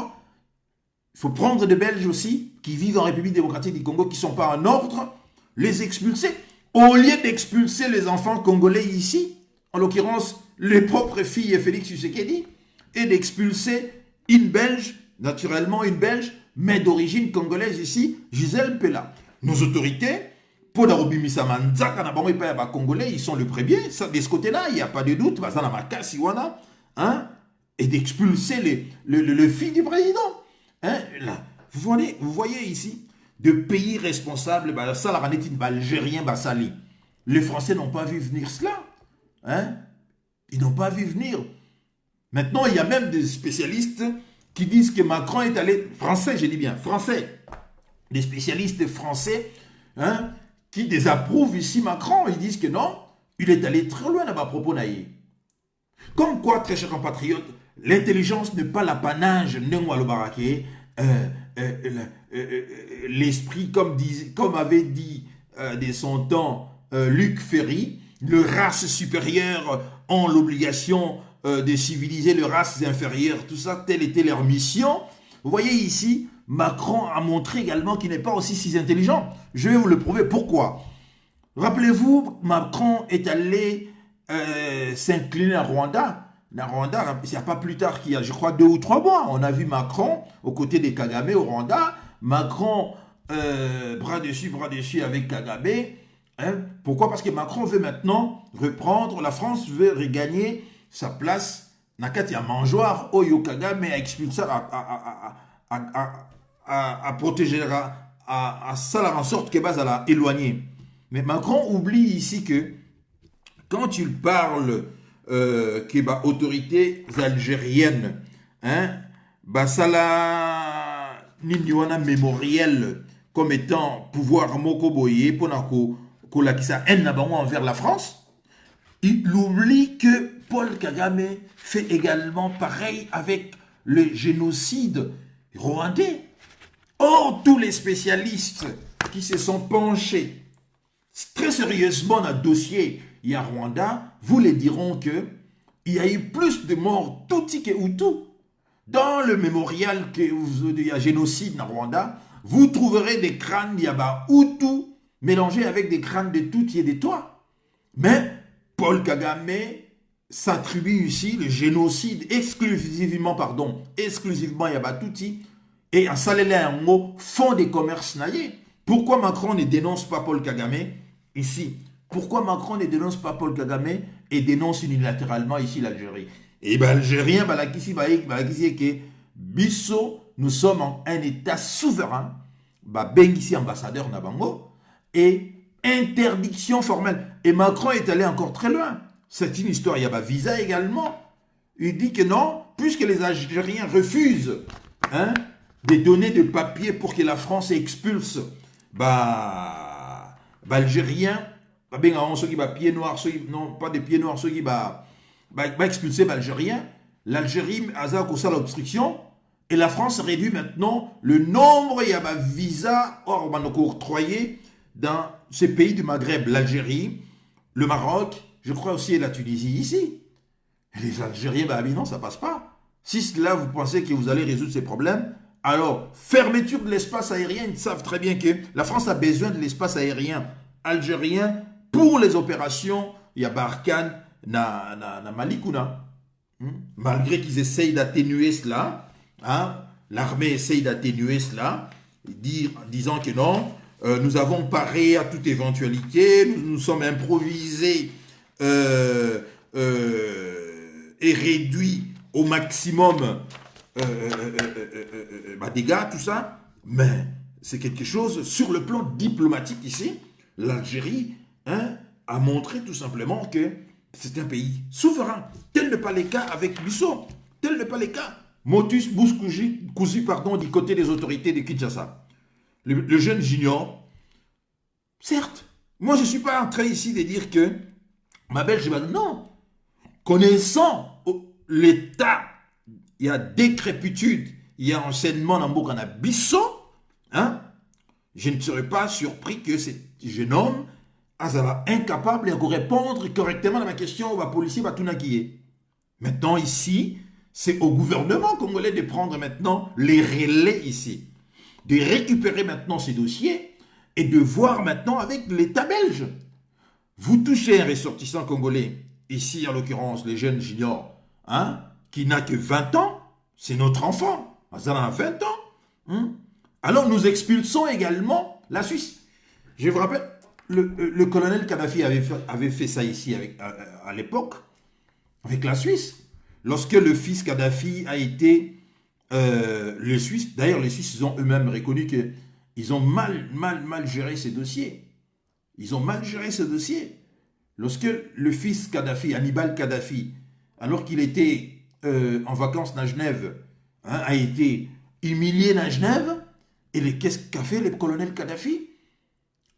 il faut prendre des Belges aussi, qui vivent en République démocratique du Congo, qui ne sont pas en ordre, les expulser. Au lieu d'expulser les enfants congolais ici, en l'occurrence, les propres filles de Félix Tshisekedi, et d'expulser une Belge, naturellement une Belge, mais d'origine congolaise ici, Gisèle Pella. Nos autorités, pour la Robimisa Manzaka, Congolais, ils sont le premier. De ce côté-là, il n'y a pas de doute. Et d'expulser le fils du président. Là, vous voyez ici, de pays responsables, ça la algérien, Sali. Les Français n'ont pas vu venir cela. Ils n'ont pas vu venir. Maintenant, il y a même des spécialistes qui disent que Macron est allé, français, j'ai dit bien, français, des spécialistes français, qui désapprouvent ici Macron. Ils disent que non, il est allé très loin dans ma propos naïf. Comme quoi, très chers compatriotes, L'intelligence n'est pas l'apanage l'esprit, comme avait dit de son temps Luc Ferry, les races supérieures ont l'obligation de civiliser les races inférieures. Tout ça, telle était leur mission. Vous voyez ici, Macron a montré également qu'il n'est pas aussi si intelligent. Je vais vous le prouver. Pourquoi? Rappelez-vous, Macron est allé s'incliner à Rwanda. La Rwanda, il n'y a pas plus tard qu'il y a, je crois, 2 ou 3 mois, on a vu Macron aux côtés des Kagame au Rwanda. Macron, bras dessus avec Kagame. Hein? Pourquoi? Parce que Macron veut maintenant reprendre, la France veut regagner sa place. Nakati a mangeoire, Oyo Kagame a expulsé, à protéger, à ça en sorte que base à la éloigner. Mais Macron oublie ici que quand il parle que bah, autorités algériennes, hein, bah, ça la niniwana mémoriel comme étant pouvoir mokoboye pour que ça haine envers la France. Il oublie que Paul Kagame fait également pareil avec le génocide rwandais. Or, tous les spécialistes qui se sont penchés très sérieusement dans le dossier il y a Rwanda, vous les diront que il y a eu plus de morts Tutsi que Hutu. Dans le mémorial que il y a génocide dans Rwanda, vous trouverez des crânes Yaba Hutu mélangés avec des crânes de Tutsi et de Twa. Mais Paul Kagame s'attribue ici le génocide exclusivement Yaba Tutsi et à Salele font des commerces naïfs. Pourquoi Macron ne dénonce pas Paul Kagame ici? Pourquoi Macron ne dénonce pas Paul Kagame et dénonce unilatéralement ici l'Algérie? Et bien, Algérien, que Bisso, nous sommes un État souverain, ici ambassadeur Nabango, et interdiction formelle. Et Macron est allé encore très loin. C'est une histoire, il y a visa également. Il dit que non, puisque les Algériens refusent de donner des papiers pour que la France expulse, Algériens, pieds noirs, non pas des pieds noirs, ceux qui expulser l'Algérien. L'Algérie a l'obstruction et la France réduit maintenant le nombre il y a visa octroyé dans ces pays du Maghreb, l'Algérie, le Maroc, je crois aussi la Tunisie ici. Et les Algériens, non, ça passe pas. Si cela vous pensez que vous allez résoudre ces problèmes, alors fermeture de l'espace aérien, ils savent très bien que la France a besoin de l'espace aérien algérien pour les opérations, il y a Barkhane, na Malikuna. Malgré qu'ils essayent d'atténuer cela, l'armée essaye d'atténuer cela, disant que non, nous avons paré à toute éventualité, nous sommes improvisés et réduits au maximum dégâts, tout ça, mais c'est quelque chose sur le plan diplomatique ici. L'Algérie a montré tout simplement que c'est un pays souverain. Tel n'est pas le cas avec Bissau. Tel n'est pas le cas. Motus Bouscouzi, du côté des autorités de Kinshasa. Le jeune junior, certes, moi je ne suis pas en train ici de dire que ma belle, non. Connaissant l'état, il y a décrépitude, il y a enseignement dans Bokana Bissau, je ne serais pas surpris que ce jeune homme soit incapable de répondre correctement à ma question au policier Batunakié. Maintenant, ici, c'est au gouvernement congolais de prendre maintenant les relais ici, de récupérer maintenant ces dossiers et de voir maintenant avec l'État belge. Vous touchez un ressortissant congolais, ici en l'occurrence les jeunes juniors, qui n'a que 20 ans, c'est notre enfant, ça a 20 ans. Alors nous expulsons également la Suisse. Je vous rappelle, le colonel Kadhafi avait fait ça ici à l'époque, avec la Suisse. Lorsque le fils Kadhafi a été les Suisses, d'ailleurs les Suisses ont eux-mêmes reconnu qu'ils ont mal géré ces dossiers. Ils ont mal géré ce dossier. Lorsque le fils Kadhafi, Hannibal Kadhafi, alors qu'il était en vacances à Genève, a été humilié à Genève, et qu'est-ce qu'a fait le colonel Kadhafi?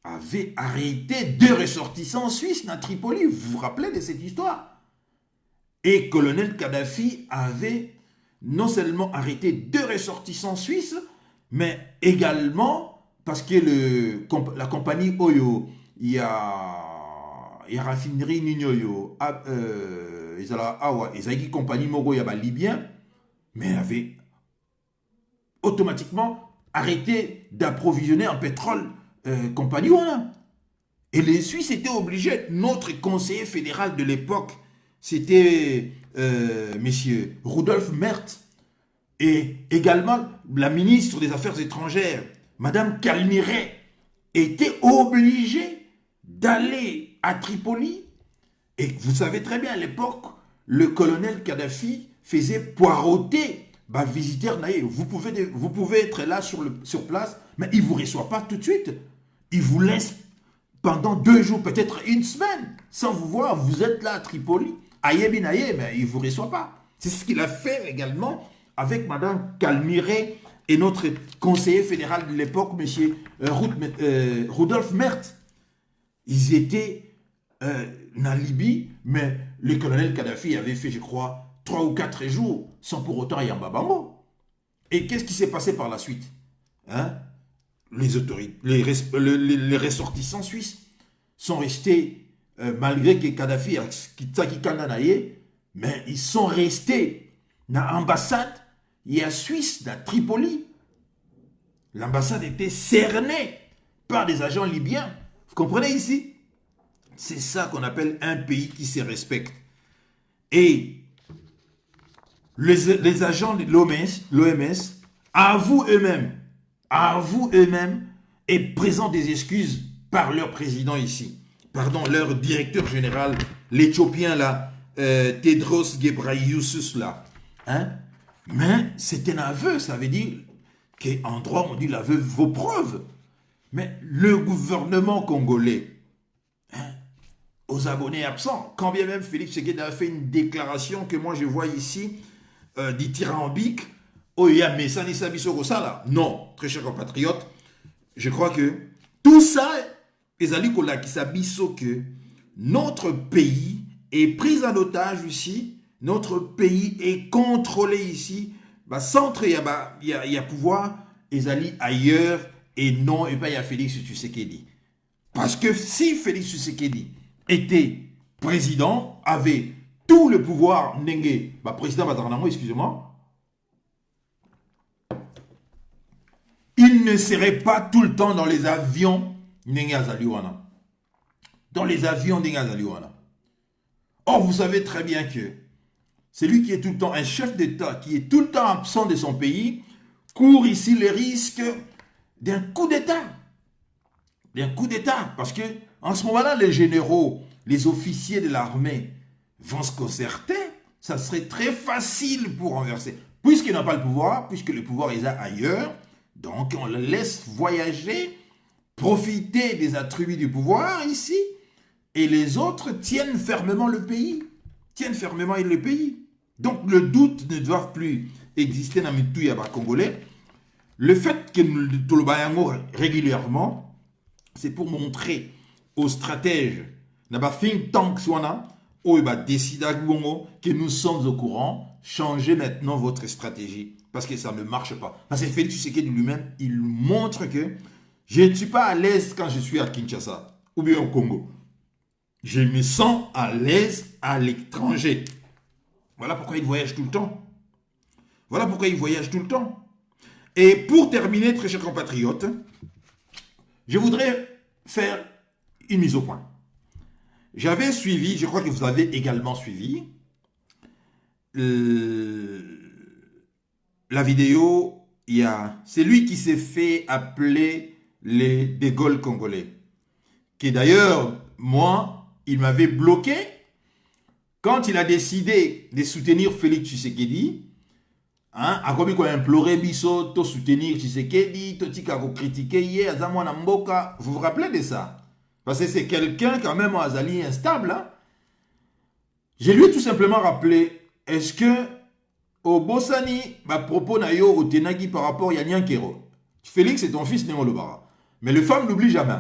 Avait arrêté 2 ressortissants suisses dans Tripoli. Vous vous rappelez de cette histoire? Et colonel Kadhafi avait non seulement arrêté 2 ressortissants suisses, mais également parce que la compagnie Oyo, il y a raffinerie Nignoyo, ils ont une compagnie Mogo, il y a Libyen, mais avait automatiquement arrêté d'approvisionner en pétrole compagnie Wana. Et les Suisses étaient obligés, notre conseiller fédéral de l'époque, c'était monsieur Rudolf Merz, et également la ministre des Affaires étrangères, madame Kalmiré, était obligée d'aller à Tripoli. Et vous savez très bien, à l'époque, le colonel Kadhafi faisait poireauter visiteurs naïfs. Vous pouvez être là sur place, mais il ne vous reçoit pas tout de suite. Il vous laisse pendant 2 jours, peut-être 1 semaine, sans vous voir. Vous êtes là à Tripoli, aïe bin aïe, mais il ne vous reçoit pas. C'est ce qu'il a fait également avec Mme Kalmiré et notre conseiller fédéral de l'époque, M. Rudolf Merz. Ils étaient en Libye, mais le colonel Kadhafi avait fait, je crois, 3 ou 4 jours sans pour autant Yamba Bango. Et qu'est-ce qui s'est passé par la suite, hein? Les autorités, les ressortissants suisses sont restés, malgré que Kadhafi a quitté Kananaye, mais ils sont restés dans l'ambassade, il y a Suisse, dans Tripoli. L'ambassade était cernée par des agents libyens. Vous comprenez ici? C'est ça qu'on appelle un pays qui se respecte. Et les agents de l'OMS avouent eux-mêmes et présentent des excuses par leur président ici. Pardon, leur directeur général, l'Éthiopien là, Tedros Ghebreyesus là. Hein? Mais c'est un aveu, ça veut dire qu'en droit on dit l'aveu vaut preuve. Mais le gouvernement congolais, hein, aux abonnés absents, quand bien même Félix Tshisekedi a fait une déclaration que moi je vois ici, dithyrambique, Oya Mesani Sabiso Rosala. Non, très chers compatriotes, je crois que tout ça, Ezali Kolakisa Biso, que notre pays est pris en otage ici, notre pays est contrôlé ici, centre, il y a pouvoir, Ezali ailleurs, et non, et pas il y a Félix Tshisekedi. Parce que si Félix Tshisekedi était président, avait tout le pouvoir, Nenge, président Bazarnamo, excusez-moi, il ne serait pas tout le temps dans les avions Nenge Azaliwana. Dans les avions Nenge Azaliwana. Or, vous savez très bien que c'est lui qui est tout le temps un chef d'État, qui est tout le temps absent de son pays, court ici le risque d'un coup d'État. D'un coup d'État. Parce que en ce moment-là, les généraux, les officiers de l'armée vont se concerter. Ça serait très facile pour renverser. Puisqu'il n'a pas le pouvoir, puisque le pouvoir est ailleurs, donc on le laisse voyager, profiter des attributs du pouvoir ici, et les autres tiennent fermement le pays. Tiennent fermement le pays. Donc le doute ne doit plus exister dans le Touya congolais. Le fait que nous le régulièrement, c'est pour montrer aux stratèges, dans le think tank, où il va décider que nous sommes au courant, changez maintenant votre stratégie. Parce que ça ne marche pas. Parce que Félix Tshisekedi lui-même, il montre que je ne suis pas à l'aise quand je suis à Kinshasa ou bien au Congo. Je me sens à l'aise à l'étranger. Voilà pourquoi il voyage tout le temps. Voilà pourquoi il voyage tout le temps. Et pour terminer, très chers compatriotes, je voudrais faire une mise au point. J'avais suivi, je crois que vous avez également suivi, la vidéo, c'est lui qui s'est fait appeler les De Gaulle congolais. Qui d'ailleurs, moi, il m'avait bloqué quand il a décidé de soutenir Félix Tshisekedi. Hein, a comme il a imploré Bisso de soutenir Tshisekedi, de critiquer Azamwa Mboka. Vous vous rappelez de ça? Parce que c'est quelqu'un quand même Azali instable. Hein? Je lui ai tout simplement rappelé, est-ce que au Bossani, propos nayo au Tenagi par rapport à Yannian Kero. Félix est ton fils Némo Lobara. Mais le femme n'oublie jamais.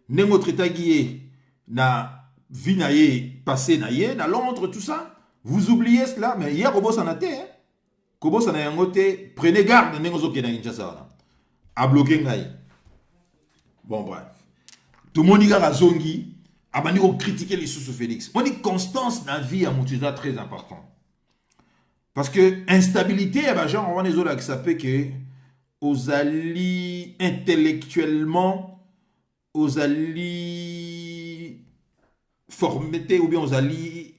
Némo Tretagui na vie naye, passé naye, na Londres, tout ça. Vous oubliez cela, mais hier, Kobo Sanate, hein? Kobo Sanayangote, prenez garde, Nengozo Kinshasa, à bloquer Ngaï. Bon, bref. Tout le monde dit à Zongi, à critiquer les sous Félix. On dit constance dans la vie à Moutiza très important. Parce que instabilité, genre, on va les autres qui s'appellent que aux alliés intellectuellement, aux alliés formés ou bien aux alliés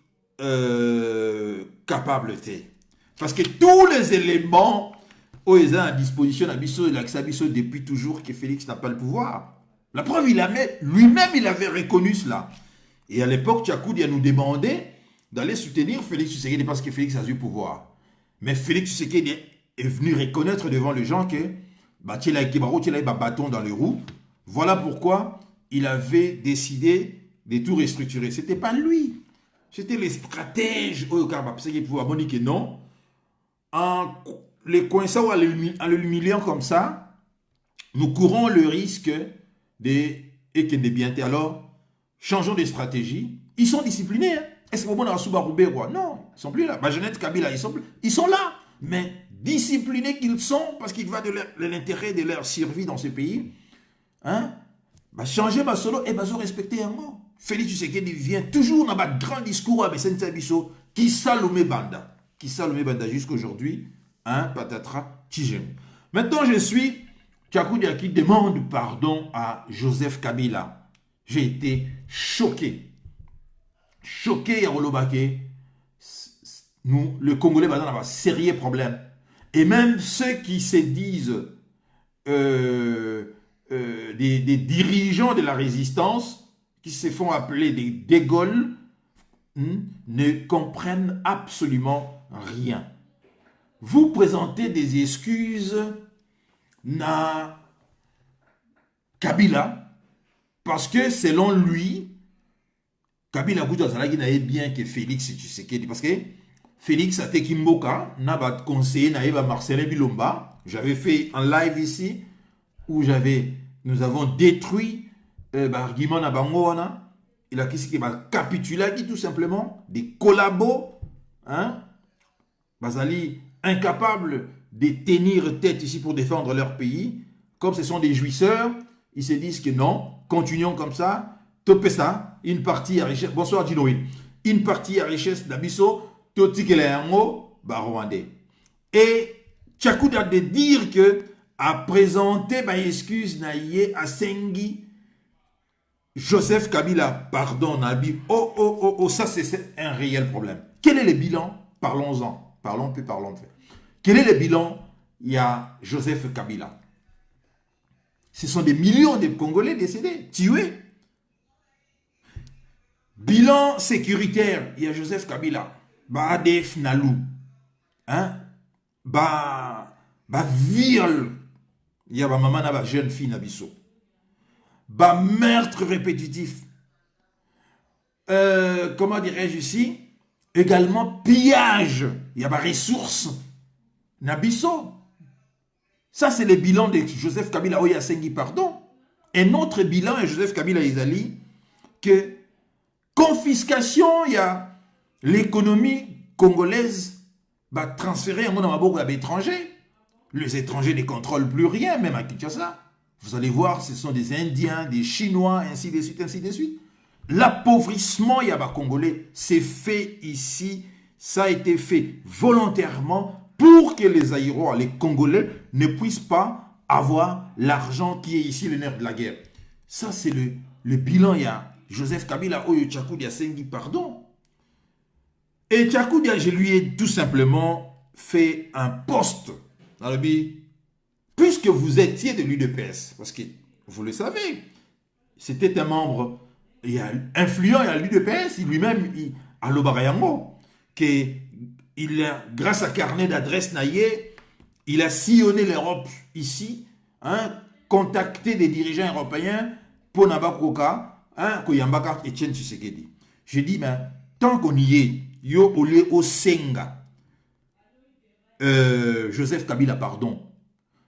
capables. Parce que tous les éléments ils ont à disposition depuis toujours que Félix n'a pas le pouvoir. La preuve, lui-même, il avait reconnu cela. Et à l'époque, Tchakoudi a nous demandé d'aller soutenir Félix Tshisekedi parce que Félix a eu le pouvoir. Mais Félix Tshisekedi est venu reconnaître devant les gens que il a un bâton dans les roues. Voilà pourquoi il avait décidé de tout restructurer. Ce n'était pas lui. C'était les stratèges. Que non. En les coinsant ou en l'humiliant comme ça, nous courons le risque de bien. Alors, changeons de stratégie. Ils sont disciplinés. Hein? Est-ce que vous avez un non, ils ne sont plus là. Jeannette Kabila, ils sont là. Mais disciplinés qu'ils sont, parce qu'il va de l'intérêt de leur survie dans ce pays, hein? Changer ma solo et respecter un mot. Félix Tshisekedi vient toujours dans un grand discours avec Sensabiso qui salome Banda. Qui salome Banda jusqu'à aujourd'hui, hein? Patatra Tigem. Maintenant, je suis Tchakoudi qui demande pardon à Joseph Kabila. J'ai été choqué. Choqué à Rolobake. Nous, le Congolais, on a un sérieux problème. Et même ceux qui se disent des dirigeants de la résistance, qui se font appeler des De Gaulle, ne comprennent absolument rien. Vous présentez des excuses à Kabila, parce que selon lui, Kabila Goudazalagi bien que Félix Tshisekedi, parce que Félix Atekimboka n'a pas conseillé Naïba Marcelin Bilomba. J'avais fait un live ici où nous avons détruit l'argument na Bangoana. Il a capitulé tout simplement des collabos, hein, Bazali incapables de tenir tête ici pour défendre leur pays. Comme ce sont des jouisseurs, ils se disent que non, continuons comme ça. Topé ça, une partie à richesse. Bonsoir Dinoï. Une partie à richesse d'Abisso. Et Tchakoudi a de dire que a présenté ma excuse naïe à Sengi Joseph Kabila, pardon Nabi. Ça c'est un réel problème. Quel est le bilan? Parlons-en. Parlons plus. Quel est le bilan? Il y a Joseph Kabila. Ce sont des millions de Congolais décédés, tués. Bilan sécuritaire, il y a Joseph Kabila. ADF Nalou, hein, viol, il y a maman na jeune fille Nabiso, meurtre répétitif, comment dirais-je ici, également pillage, il y a ressources Nabiso. Ça c'est le bilan de Joseph Kabila Oya Sengi, pardon. Un autre bilan est Joseph Kabila Izali que confiscation, il y a l'économie congolaise va transférer un monde dans ma l'étranger. Les étrangers ne contrôlent plus rien, même à Kinshasa. Vous allez voir, ce sont des Indiens, des Chinois, ainsi de suite, ainsi de suite. L'appauvrissement Yaba congolais, c'est fait ici, ça a été fait volontairement pour que les Aïros, les Congolais, ne puissent pas avoir l'argent qui est ici, le nerf de la guerre. Ça, c'est le bilan. Il y a Joseph Kabila, Oyo Tchakoudi Asengi, pardon. Et Tchakoudi, je lui ai tout simplement fait un post dans le but, puisque vous étiez de l'UDPS, parce que vous le savez, c'était un membre influent à l'UDPS, lui-même, à l'Obarayango, grâce à carnet d'adresse naïe, il a sillonné l'Europe ici, hein, contacté des dirigeants européens pour Nabakoka, hein, Koyambaka et Etienne Tshisekedi. J'ai dit, mais tant qu'on y est, yo olé au Senga, Joseph Kabila, pardon,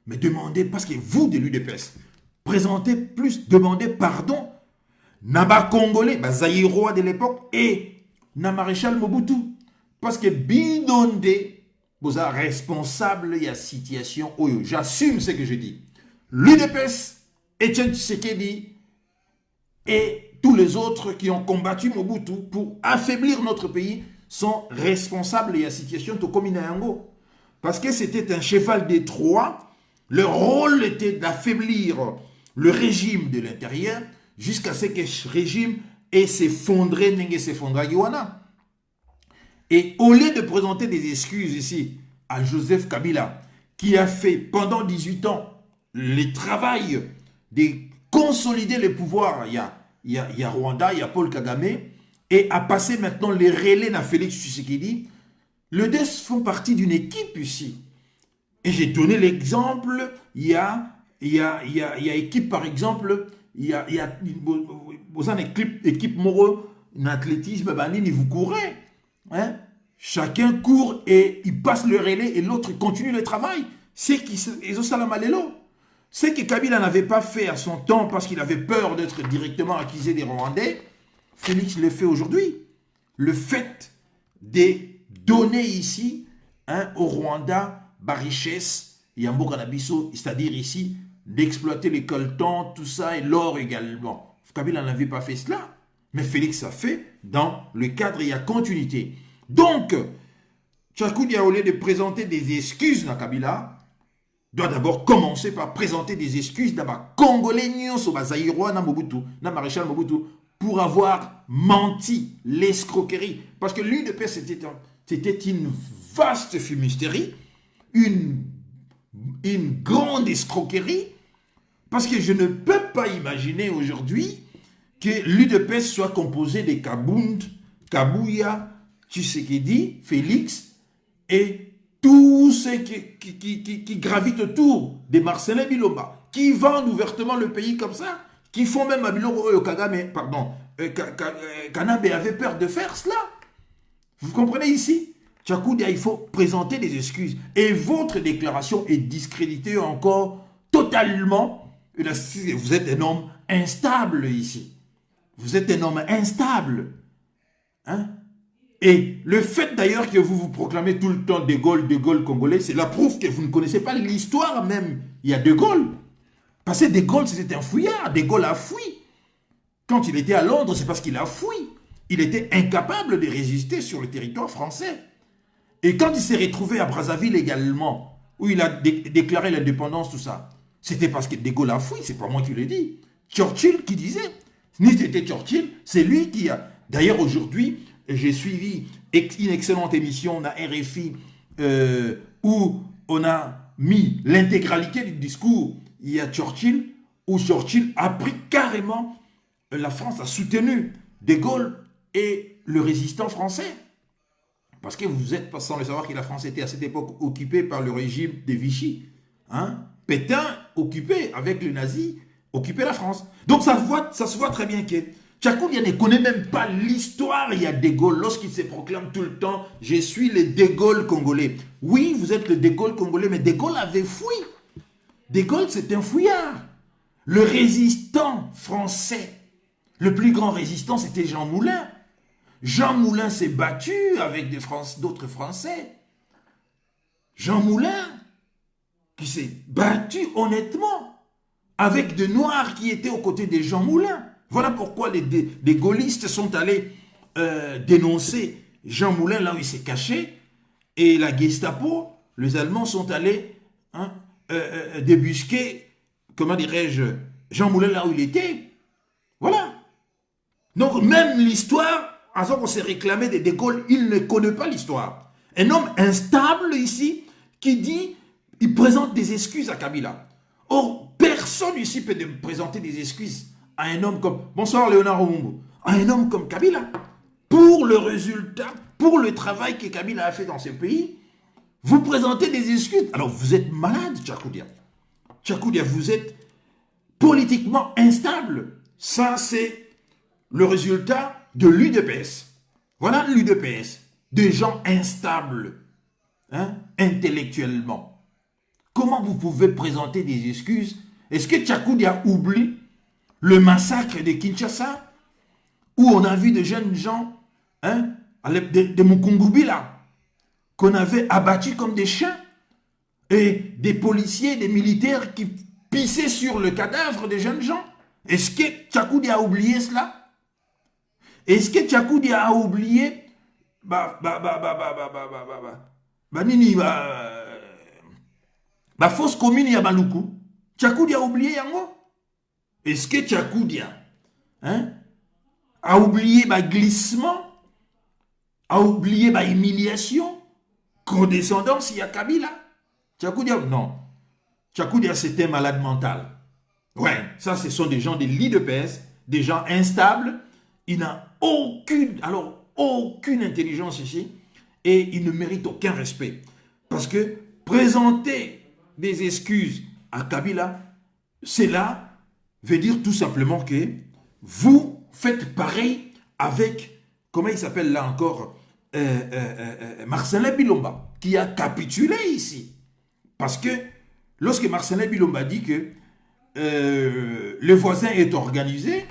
mais demandez, parce que vous de l'UDPS, présentez plus, demandez pardon, Naba Congolais, Zaïrois de l'époque, et na Maréchal Mobutu. parce que Bidonde, vous êtes responsable de la situation. J'assume ce que je dis. L'UDPS, Etienne Tshisekedi et tous les autres qui ont combattu Mobutu pour affaiblir notre pays sont responsables de la situation de Kominayango. Parce que c'était un cheval de Troie. Leur rôle était d'affaiblir le régime de l'intérieur jusqu'à ce que ce régime ait s'effondré, n'ait s'effondré à Guiwana. Et au lieu de présenter des excuses ici à Joseph Kabila, qui a fait pendant 18 ans le travail de consolider le pouvoir, il y a Rwanda, il y a Paul Kagame, et a passé maintenant les relais dans Félix Tshisekedi, les deux font partie d'une équipe ici. Et j'ai donné l'exemple, il y a équipe par exemple, il y a équipe Moro, un athlétisme, vous courez. Hein? Chacun court et il passe le relais et l'autre continue le travail. C'est ce que Kabila n'avait pas fait à son temps parce qu'il avait peur d'être directement accusé des Rwandais, Félix le fait aujourd'hui. Le fait de donner ici au Rwanda la richesse, c'est-à-dire ici d'exploiter les coltans, tout ça et l'or également. Kabila n'avait pas fait cela, mais Félix a fait dans le cadre, il y a continuité. Donc, Tchakoudi a au lieu de présenter des excuses dans Kabila, doit d'abord commencer par présenter des excuses dans les Congolais, sur les Zaïrois, dans Mobutu, dans Maréchal Mobutu, pour avoir menti, l'escroquerie. Parce que l'UDPS, c'était une vaste fumisterie, une grande escroquerie, parce que je ne peux pas imaginer aujourd'hui que l'UDPS soit composé de Kabound, Kabouya, Tshisekedi, Félix et tous ceux qui gravitent autour de Marcelin Bilomba, qui vendent ouvertement le pays comme ça, qui font même à Bilomba, Kagame, pardon, Kanabe avait peur de faire cela. Vous comprenez ici? Tchakoudi, il faut présenter des excuses. Et votre déclaration est discréditée encore totalement. Vous êtes un homme instable ici. Vous êtes un homme instable. Hein? Et le fait d'ailleurs que vous vous proclamez tout le temps De Gaulle congolais, c'est la preuve que vous ne connaissez pas l'histoire même. Il y a De Gaulle. Parce que De Gaulle, c'était un fouillard. De Gaulle a fui. Quand il était à Londres, c'est parce qu'il a fui. Il était incapable de résister sur le territoire français. Et quand il s'est retrouvé à Brazzaville également, où il a déclaré l'indépendance, tout ça, c'était parce que De Gaulle a fui, c'est pas moi qui l'ai dit. Churchill qui disait. Ni c'était Churchill, c'est lui qui a... D'ailleurs, aujourd'hui, j'ai suivi une excellente émission à RFI où on a mis l'intégralité du discours. Il y a Churchill, où Churchill a pris carrément, la France a soutenu De Gaulle et le résistant français. Parce que vous êtes pas sans le savoir que la France était à cette époque occupée par le régime de Vichy. Hein? Pétain, occupé avec les nazis, occupait la France. Donc ça se voit très bien que Tchakoudi ne connaît même pas l'histoire. Il y a De Gaulle, lorsqu'il se proclame tout le temps, je suis le De Gaulle congolais. Oui, vous êtes le De Gaulle congolais, mais De Gaulle avait fui. De Gaulle, c'est un fouillard. Le résistant français, le plus grand résistant, c'était Jean Moulin. Jean Moulin s'est battu avec d'autres Français. Jean Moulin, qui s'est battu honnêtement avec des Noirs qui étaient aux côtés de Jean Moulin. Voilà pourquoi les gaullistes sont allés dénoncer Jean Moulin là où il s'est caché. Et la Gestapo, les Allemands sont allés débusquer, comment dirais-je, Jean Moulin là où il était. Voilà. Donc même l'histoire, à ce qu'on s'est réclamé de Gaulle, il ne connaît pas l'histoire. Un homme instable ici qui dit, il présente des excuses à Kabila. Or, personne ici peut présenter des excuses à un homme comme, bonsoir Léonard Omumbo, à un homme comme Kabila. Pour le résultat, pour le travail que Kabila a fait dans ce pays, vous présentez des excuses. Alors vous êtes malade, Tchakoudia. Tchakoudia, vous êtes politiquement instable. Ça, c'est le résultat de l'UDPS. Voilà l'UDPS. Des gens instables, hein, intellectuellement. Comment vous pouvez présenter des excuses? Est-ce que Tchakoudia oublie le massacre de Kinshasa, où on a vu de jeunes gens, hein, de Mukungubi là, qu'on avait abattus comme des chiens, et des policiers, des militaires qui pissaient sur le cadavre des jeunes gens. Est-ce que Tchakoudi a oublié cela? Est-ce que Tchakoudi a oublié fausse commune ya Baluku? Tchakoudi a oublié yango? Est-ce que Tchakoudi a oublié glissement? A oublié humiliation? Condescendance, il y a Kabila? Tchakoudi, non. Tchakoudi, c'était un malade mental. Ouais, ça, ce sont des gens des lits de PS, des gens instables. Il n'a aucune intelligence ici et il ne mérite aucun respect. Parce que présenter des excuses à Kabila, cela veut dire tout simplement que vous faites pareil avec, comment il s'appelle là encore, Marcelin Bilomba, qui a capitulé ici. Parce que lorsque Marcelin Bilomba dit que le voisin est organisé,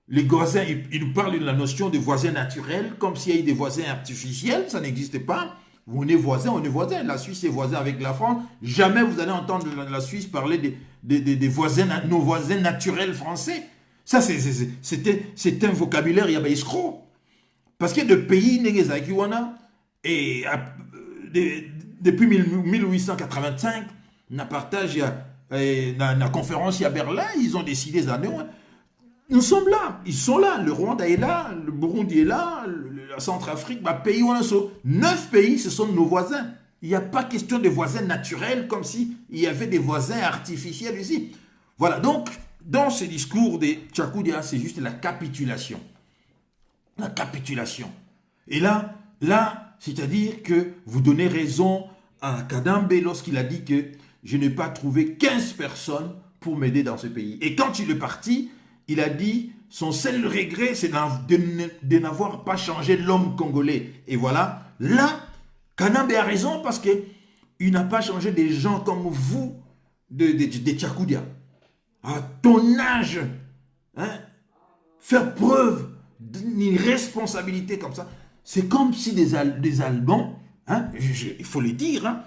les voisins, il nous parle de la notion de voisin naturel, comme s'il y a eu des voisins artificiels, ça n'existe pas. On est voisin, on est voisin. La Suisse est voisin avec la France. Jamais vous allez entendre la Suisse parler des voisins, nos voisins naturels français. Ça, c'est un vocabulaire, il y a escroc. Parce que de pays, et depuis 1885, on a partagé la conférence à Berlin, ils ont décidé des années. Nous sommes là, ils sont là. Le Rwanda est là, le Burundi est là, la Centrafrique, pays où on est. 9 pays, ce sont nos voisins. Il n'y a pas question de voisins naturels comme s'il y avait des voisins artificiels ici. Voilà, donc, dans ce discours de Tchakoudi, c'est juste la capitulation. La capitulation. Et là, c'est-à-dire que vous donnez raison à Kadambe lorsqu'il a dit que je n'ai pas trouvé 15 personnes pour m'aider dans ce pays. Et quand il est parti, il a dit son seul regret, c'est de n'avoir pas changé l'homme congolais. Et voilà, là, Kadambe a raison parce qu'il n'a pas changé des gens comme vous, de Tchakoudia. À ton âge, faire preuve d'une responsabilité comme ça, c'est comme si des Allemands, il faut le dire,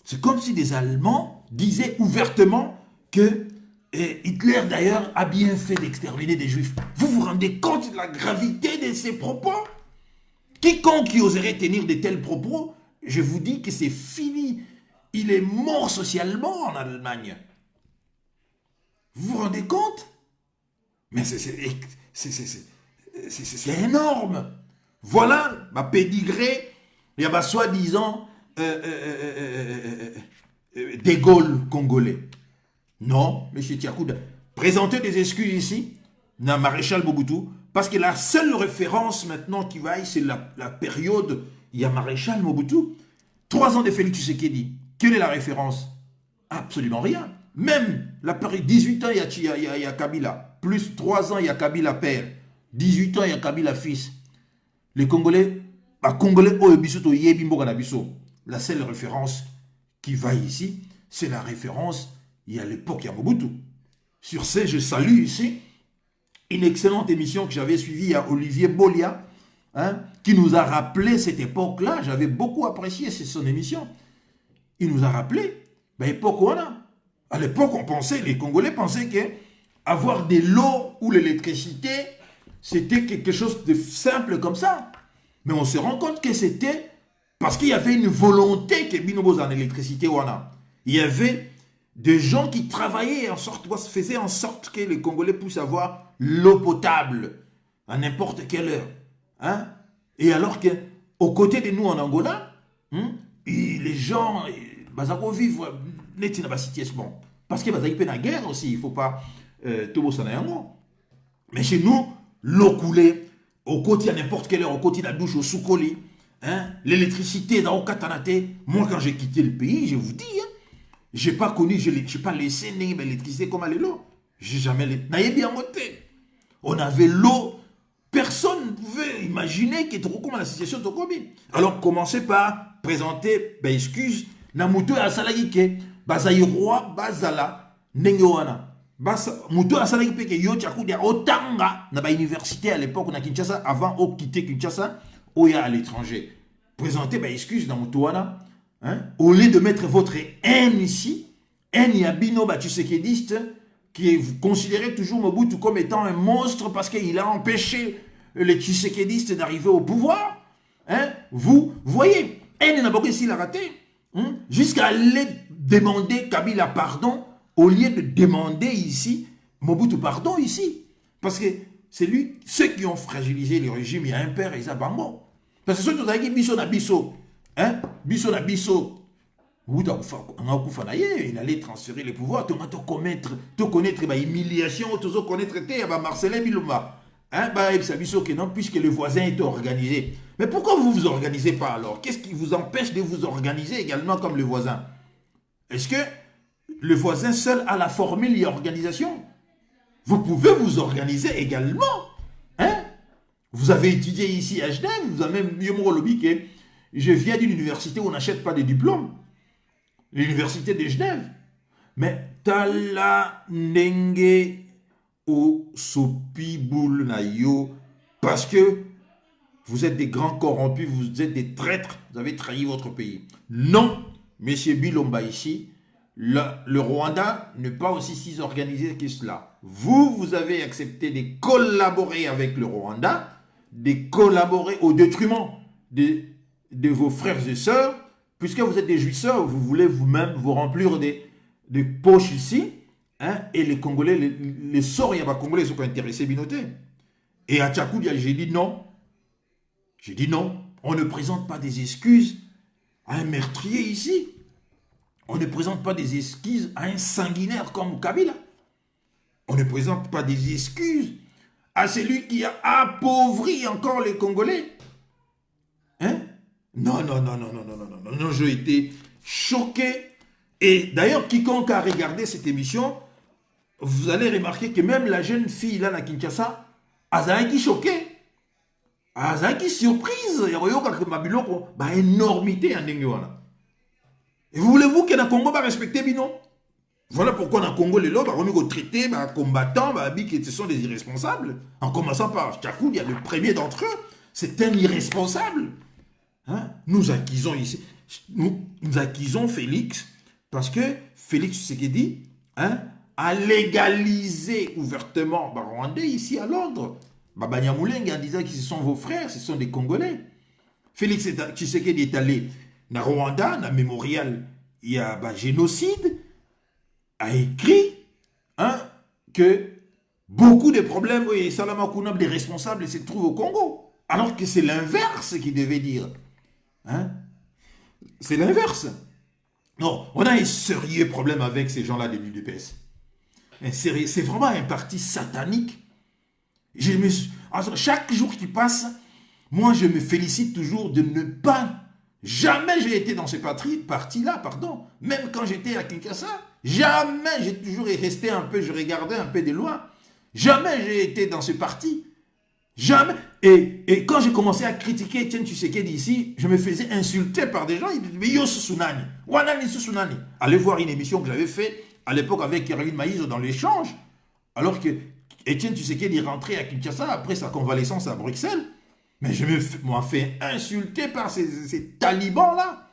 c'est comme si des Allemands disaient ouvertement que Hitler d'ailleurs a bien fait d'exterminer des Juifs. Vous vous rendez compte de la gravité de ces propos? Quiconque qui oserait tenir de tels propos, je vous dis que c'est fini. Il est mort socialement en Allemagne. Vous vous rendez compte? Mais c'est énorme. Voilà ma pédigré. Il y a soi-disant des Gaules congolais. Non, M. Tchakoudi, présentez des excuses ici, dans Maréchal Mobutu, parce que la seule référence maintenant qui vaille, c'est la période, il y a Maréchal Mobutu. 3 ans de Félix Tshisekedi. Quelle est la référence? Absolument rien. Même la période 18 ans, il y a Kabila. Plus 3 ans, il y a Kabila père. 18 ans, il y a Kabila fils. Les Congolais, la seule référence qui va ici, c'est la référence, il y a l'époque, il y a Mobutu. Sur ce, je salue ici une excellente émission que j'avais suivie à Olivier Bolia, qui nous a rappelé cette époque-là. J'avais beaucoup apprécié son émission. Il nous a rappelé l'époque où on a. À l'époque, les Congolais pensaient qu'avoir de l'eau ou l'électricité, c'était quelque chose de simple comme ça. Mais on se rend compte que c'était parce qu'il y avait une volonté que Binobos en électricité ou en. Il y avait des gens qui travaillaient faisaient en sorte que les Congolais puissent avoir l'eau potable à n'importe quelle heure. Et alors qu'aux côtés de nous en Angola, les gens vivent bon, parce qu'il y a une guerre aussi, il ne faut pas tout ça. Mais chez nous, l'eau coulait au côté à n'importe quelle heure, au côté de la douche, au soukoli. L'électricité dans le Katanate. Moi, quand j'ai quitté le pays, je vous dis, je n'ai pas connu, je n'ai pas laissé l'électricité comme elle est l'eau. J'ai jamais bien monté. On avait l'eau. Personne ne pouvait imaginer qu'il était comme la situation de Tokobi. Alors, commencez par présenter excuse. Namuto asalagike, bazayi roi, bazala, nengewana. Muto asalagike ke yo Tchakoudi otanga na ba université à l'époque na Kinshasa avant de quitter Kinshasa, oya à l'étranger. présenter bah, excuse dans Moutouana. Hein? Au lieu de mettre votre haine ici, haine Yabino, bah, Tshisekedi, qui est considéré toujours Mobutu comme étant un monstre parce qu'il a empêché les Tshisekedi d'arriver au pouvoir. Hein? Vous voyez, haine Nabogo ici l'a raté. Hein? Jusqu'à aller demander Kabila pardon, au lieu de demander ici Mobutu pardon ici. Parce que c'est lui, ceux qui ont fragilisé le régime, il y a un père et ça bango. Parce que ceux qui ont dit biso na biso, hein, biso na biso, il allait transférer les pouvoirs, te connaître l'humiliation, te connaître Marcelin Biloma. Hein, puisque le voisin est organisé. Mais pourquoi vous ne vous organisez pas alors? Qu'est-ce qui vous empêche de vous organiser également comme le voisin? Est-ce que le voisin seul a la formule et organisation? Vous pouvez vous organiser également. Hein? Vous avez étudié ici à Genève, vous avez même mieux mon lobby que je viens d'une université où on n'achète pas de diplômes. L'université de Genève. Mais tala nenge o sopi boule na yo parce que vous êtes des grands corrompus, vous êtes des traîtres, vous avez trahi votre pays. Non, monsieur Bilomba ici, le Rwanda n'est pas aussi si organisé que cela. Vous avez accepté de collaborer avec le Rwanda, de collaborer au détriment de vos frères et sœurs, puisque vous êtes des jouisseurs, vous voulez vous-même vous remplir des poches ici, hein, et les Congolais, les Soria Congolais sont pas intéressés, Binoté. Et à Tchakoudia, j'ai dit non. J'ai dit non. On ne présente pas des excuses à un meurtrier ici. On ne présente pas des excuses à un sanguinaire comme Kabila. On ne présente pas des excuses à celui qui a appauvri encore les Congolais. Hein? Non, non, non, non, non, non, non, non, non, j'ai été choqué. Et d'ailleurs, quiconque a regardé cette émission, vous allez remarquer que même la jeune fille là, à Kinshasa, elle a été choquée. Elle a été surprise. Il y a une énormité en Denguana. Et voulez-vous que le Congo va respecter Bino? Voilà pourquoi dans le Congo, les lois vont traiter les combattants, ce sont des irresponsables. En commençant par Tchakoud, il y a le premier d'entre eux. C'est un irresponsable. Hein? Nous accusons ici, nous accusons Félix, parce que Félix Tshisekedi, hein, a légalisé ouvertement Rwandais ici à Londres. Banyamulenge en disant que ce sont vos frères, ce sont des Congolais. Félix Tshisekedi est allé dans Rwanda, dans le mémorial, il y a génocide, a écrit, hein, que beaucoup de problèmes, et Salamakounab, des responsables, se trouvent au Congo. Alors que c'est l'inverse qu'il devait dire. Hein? C'est l'inverse. Non, on a un sérieux problème avec ces gens-là de l'UDPS. C'est vraiment un parti satanique. Chaque jour qui passe, moi je me félicite toujours de ne pas... Jamais j'ai été dans ce parti-là, pardon. Même quand j'étais à Kinshasa, jamais, j'ai toujours resté un peu, je regardais un peu de loin. Jamais j'ai été dans ce parti. Jamais. Et quand j'ai commencé à critiquer Etienne Tshisekedi ici, je me faisais insulter par des gens. Ils disaient, mais yo Sunani, Wanani Sunani. Allez voir une émission que j'avais faite à l'époque avec Caroline Maïso dans l'échange, alors que Etienne Tshisekedi est rentré à Kinshasa après sa convalescence à Bruxelles. Mais je m'en fais insulter par ces talibans-là.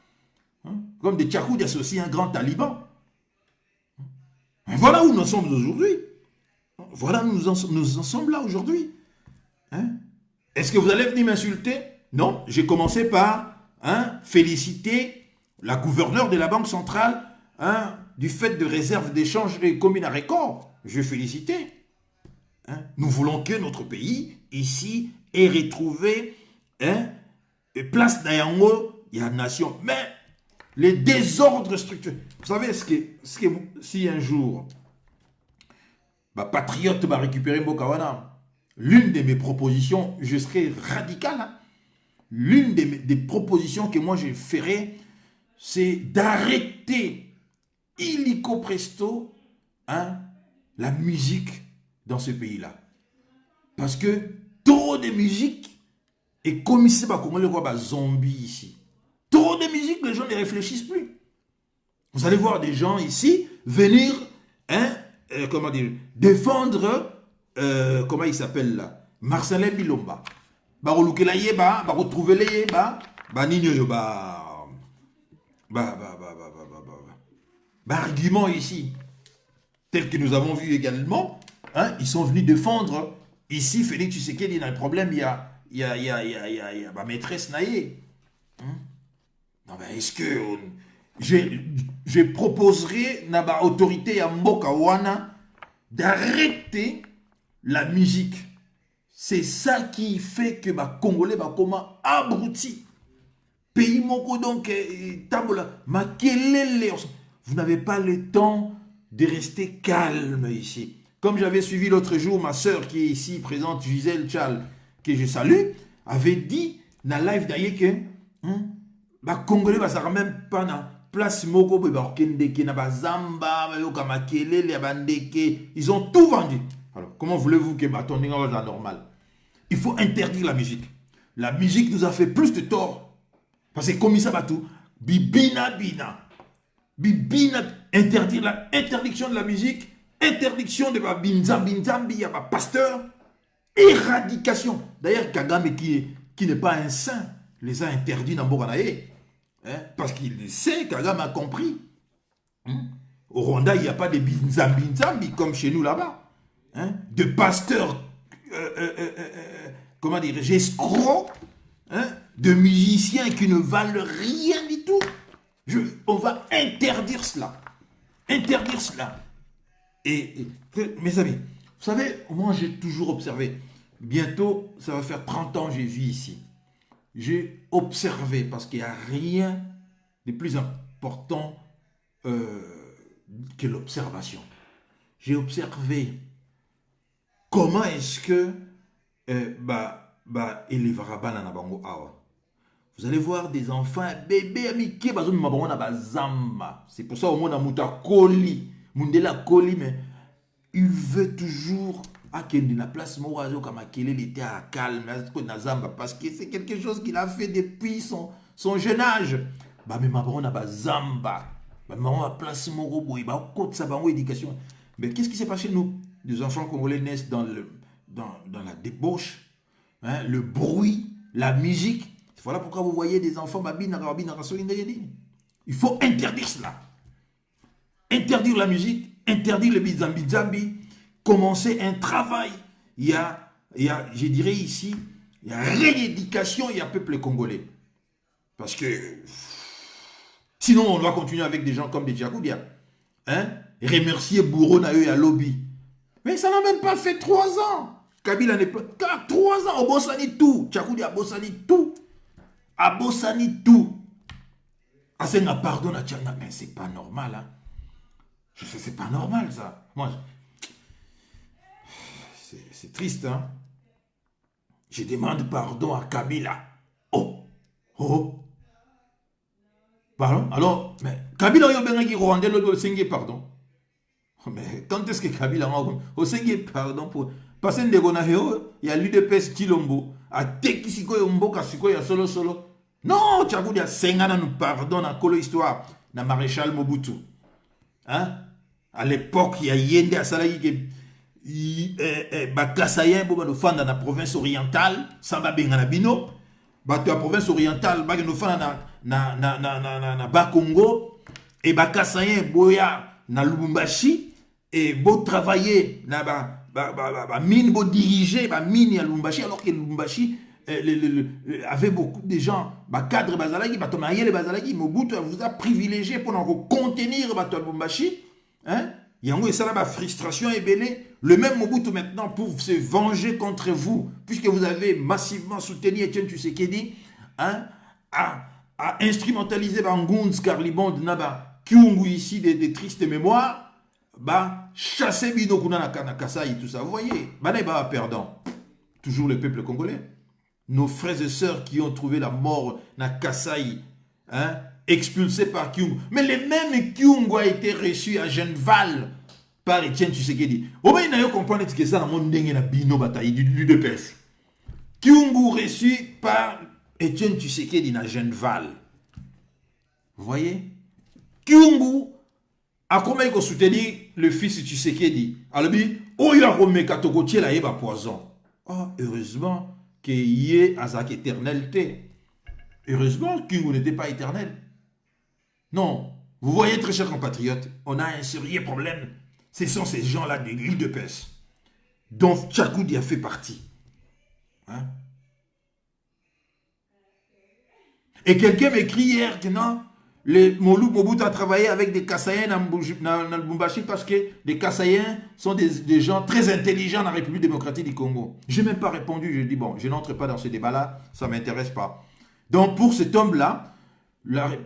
Hein? Comme des Tchakoud associent un grand taliban. Et voilà où nous en sommes aujourd'hui. Voilà où nous en sommes là aujourd'hui. Hein? Est-ce que vous allez venir m'insulter? Non, j'ai commencé par féliciter la gouverneure de la Banque centrale du fait de réserve d'échange et commune à record. Je félicite. Hein? Nous voulons que notre pays, ici, ait retrouvé place d'Ayango, il y a une nation. Mais les désordres structurels. Vous savez, si un jour, Patriote va récupérer Mbokawana, l'une de mes propositions, je serai radical, hein? L'une des propositions que moi je ferai, c'est d'arrêter illico presto la musique dans ce pays-là. Parce que trop de musique est comme si on voit zombies ici. Trop de musique, les gens ne réfléchissent plus. Vous allez voir des gens ici venir comment dire, défendre comment il s'appelle là, Marcelin Bilomba. Retrouver les yeba, Bah, nino yo, argument ici, tel que nous avons vu également, hein, ils sont venus défendre ici Félix Tshisekedi. Il y a un problème, il y a ma maîtresse Naé. Hein? Non, ben, est-ce que je proposerai à l'autorité à Mboka Wana d'arrêter la musique. C'est ça qui fait que les Congolais comment abrutis. Pays moko donc tabola makelele. Vous n'avez pas le temps de rester calme ici. Comme j'avais suivi l'autre jour, ma soeur qui est ici présente, Gisèle Tchal, que je salue, avait dit dans la live d'ailleurs que les Congolais ne sont même pas dans place moko pour ils ont tout vendu. Alors, comment voulez-vous que ton soit normal? Il faut interdire la musique. La musique nous a fait plus de tort. Parce que comme ça va tout, bibina, interdire la interdiction de la musique, interdiction de la binzambi, il y a pas pasteur, éradication. D'ailleurs, Kagame qui n'est pas un saint, les a interdits dans Boganaé. Hein, parce qu'il sait, Kagame a compris. Au Rwanda, il n'y a pas de binzambi comme chez nous là-bas. Hein, de pasteurs, comment dire, escrocs, hein, de musiciens qui ne valent rien du tout. On va interdire cela. Interdire cela. Et mes amis, vous savez, moi j'ai toujours observé, bientôt ça va faire 30 ans que j'ai vu ici. J'ai observé, parce qu'il n'y a rien de plus important que l'observation. J'ai observé comment est-ce que vous allez voir des enfants, bébés, amitiés, c'est pour ça au monde a Koli, Mundela Koli, mais il veut toujours de la place Morazo comme il était à calme, parce que c'est quelque chose qu'il a fait depuis son jeune âge. Mais maman a Zamba, maman a place Morobo, il va côté sa éducation. Mais qu'est-ce qui s'est passé chez nous? Des enfants congolais naissent dans la débauche, hein, le bruit, la musique. Voilà pourquoi vous voyez des enfants. Il faut interdire cela. Interdire la musique, interdire le bizambi, commencer un travail. Il y a, je dirais ici, il y a rééducation, il y a peuple congolais. Parce que sinon, on va continuer avec des gens comme des Djakoudia. Hein? Remercier Bourreau et à lobby. Mais ça n'a même pas fait 3 ans. Kabila n'est pas. 3 ans, au Bossani tout. Djakoudia a Bossani tout. A Bossani tout. Asenga pardon à Tchana. Mais c'est pas normal. Hein? C'est pas normal ça. Moi, c'est triste. Hein? Je demande pardon à Kabila. Oh. Pardon? Alors, mais Kabila Yobenagi Rwandais le Sengue pardon. Mais quand est-ce que Kabila a Sengue pardon pour. Parce que il y a l'UDPS Chilombo. A Tekisiko Yombo Kasiko ya solo. Non, Tchakoudia Sengana nous pardonne à Kolo Histoire. Na Maréchal Mobutu. Hein? À l'époque, il y a Yende à Salaï Bakasayen, dans la province orientale, Samba Benganabino. Dans la province orientale, na Bakongo. Et Bakasayen, Boya, na Lubumbashi. Et beau travailler, na mine, beau diriger, mine à Lubumbashi, alors que Lubumbashi avait beaucoup de gens, cadre Bazalagi, Batomayele Bazalagi, Mobutu vous a privilégié pour contenir Lubumbashi. Hein? Il y a une frustration et belé. Le même Mobutu maintenant pour se venger contre vous, puisque vous avez massivement soutenu Etienne Tshisekedi, hein, à instrumentaliser Bangounz, Carlibond, Naba, Kyungu ici des tristes mémoires, chasser Bino Kuna Kasai, tout ça. Vous voyez, perdant. Toujours le peuple congolais. Nos frères et sœurs qui ont trouvé la mort na Kasai, hein, expulsés par Kyungu. Mais le même Kyungu a été reçu à Genval par Etienne Tshisekedi. Au moins, il faut comprendre que ça, dans le bino bataille du UDPS. Kyungu reçu par Etienne Tshisekedi à Genval. Vous voyez? Kyungu a comment il soutenir le fils de Tshisekedi. Alors, il a remis Katokotier la poison. Oh, heureusement qu'il y ait Azak éternalité. Heureusement, Kingo n'était pas éternel. Non. Vous voyez, très chers compatriotes, on a un sérieux problème. Ce sont ces gens-là de l'île de Pes, dont Tchakoudi a fait partie. Hein? Et quelqu'un m'écrit hier que non, Mobutu a travaillé avec des Kassaïens dans le Lubumbashi parce que les Kassaïens sont des gens très intelligents dans la République démocratique du Congo. Je n'ai même pas répondu, je dis bon, je n'entre pas dans ce débat-là, ça ne m'intéresse pas. Donc pour cet homme-là,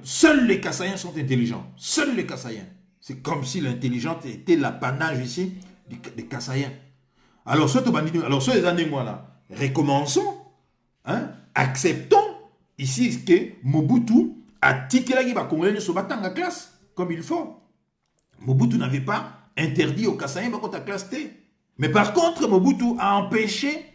seuls les Kassaïens sont intelligents. Seuls les Kassaïens. C'est comme si l'intelligence était l'apanage ici des Kassaïens. Alors, sur les années là, recommençons, hein, acceptons ici que Mobutu a tiqué la Congolais se battant en classe, comme il faut. Mobutu n'avait pas interdit aux Kassaïens de la classe T. Mais par contre, Mobutu a empêché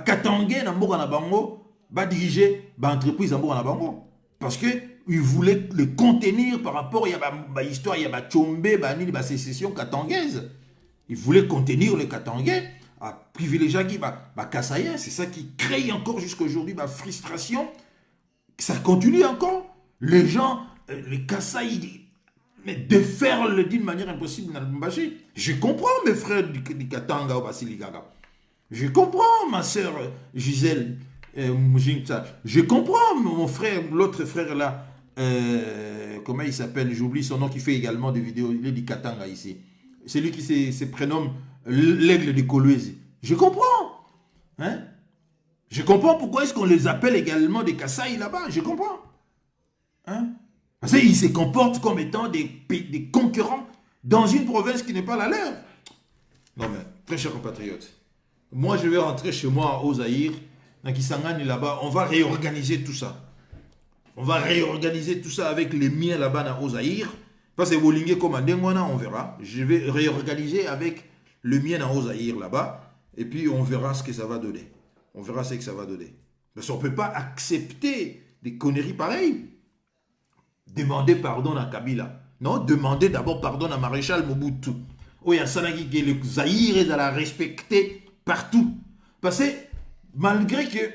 Katangé dans Mboka na Bango de diriger l'entreprise en Mboka na Bango. Parce qu'il voulait le contenir par rapport à l'histoire, il y a Tchombe, la sécession katangaise. Il voulait contenir les Katangais, à privilégier les Kassaïens. C'est ça qui crée encore jusqu'à aujourd'hui la frustration. Ça continue encore. Les gens, les Kassaïs, mais déferlent d'une manière impossible dans le Lubumbashi. Je comprends mes frères du Katanga au Basiligaga. Je comprends ma soeur Gisèle. Je comprends mon frère, l'autre frère là, comment il s'appelle, j'oublie son nom, qui fait également des vidéos, il est du Katanga ici. C'est lui qui se prénomme l'aigle de Kolwezi. Je comprends. Hein? Je comprends pourquoi est-ce qu'on les appelle également des Kasaï là-bas. Je comprends. Hein? Parce qu'ils se comportent comme étant des concurrents dans une province qui n'est pas la leur. Non mais, très chers compatriotes, moi je vais rentrer chez moi au Zaïre, dans Kisangani là-bas, on va réorganiser tout ça. On va réorganiser tout ça avec les miens là-bas dans Ozaïr. Parce que Bolingé comme Ndengwana, on verra. Je vais réorganiser avec le mien dans Ozaïr là-bas. Et puis on verra ce que ça va donner. On verra ce que ça va donner. Parce qu'on ne peut pas accepter des conneries pareilles. Demander pardon à Kabila. Non, demander d'abord pardon à Maréchal Mobutu. Oh, il y a Sanagi qui est le Zaïre et de la respecter partout. Parce que malgré que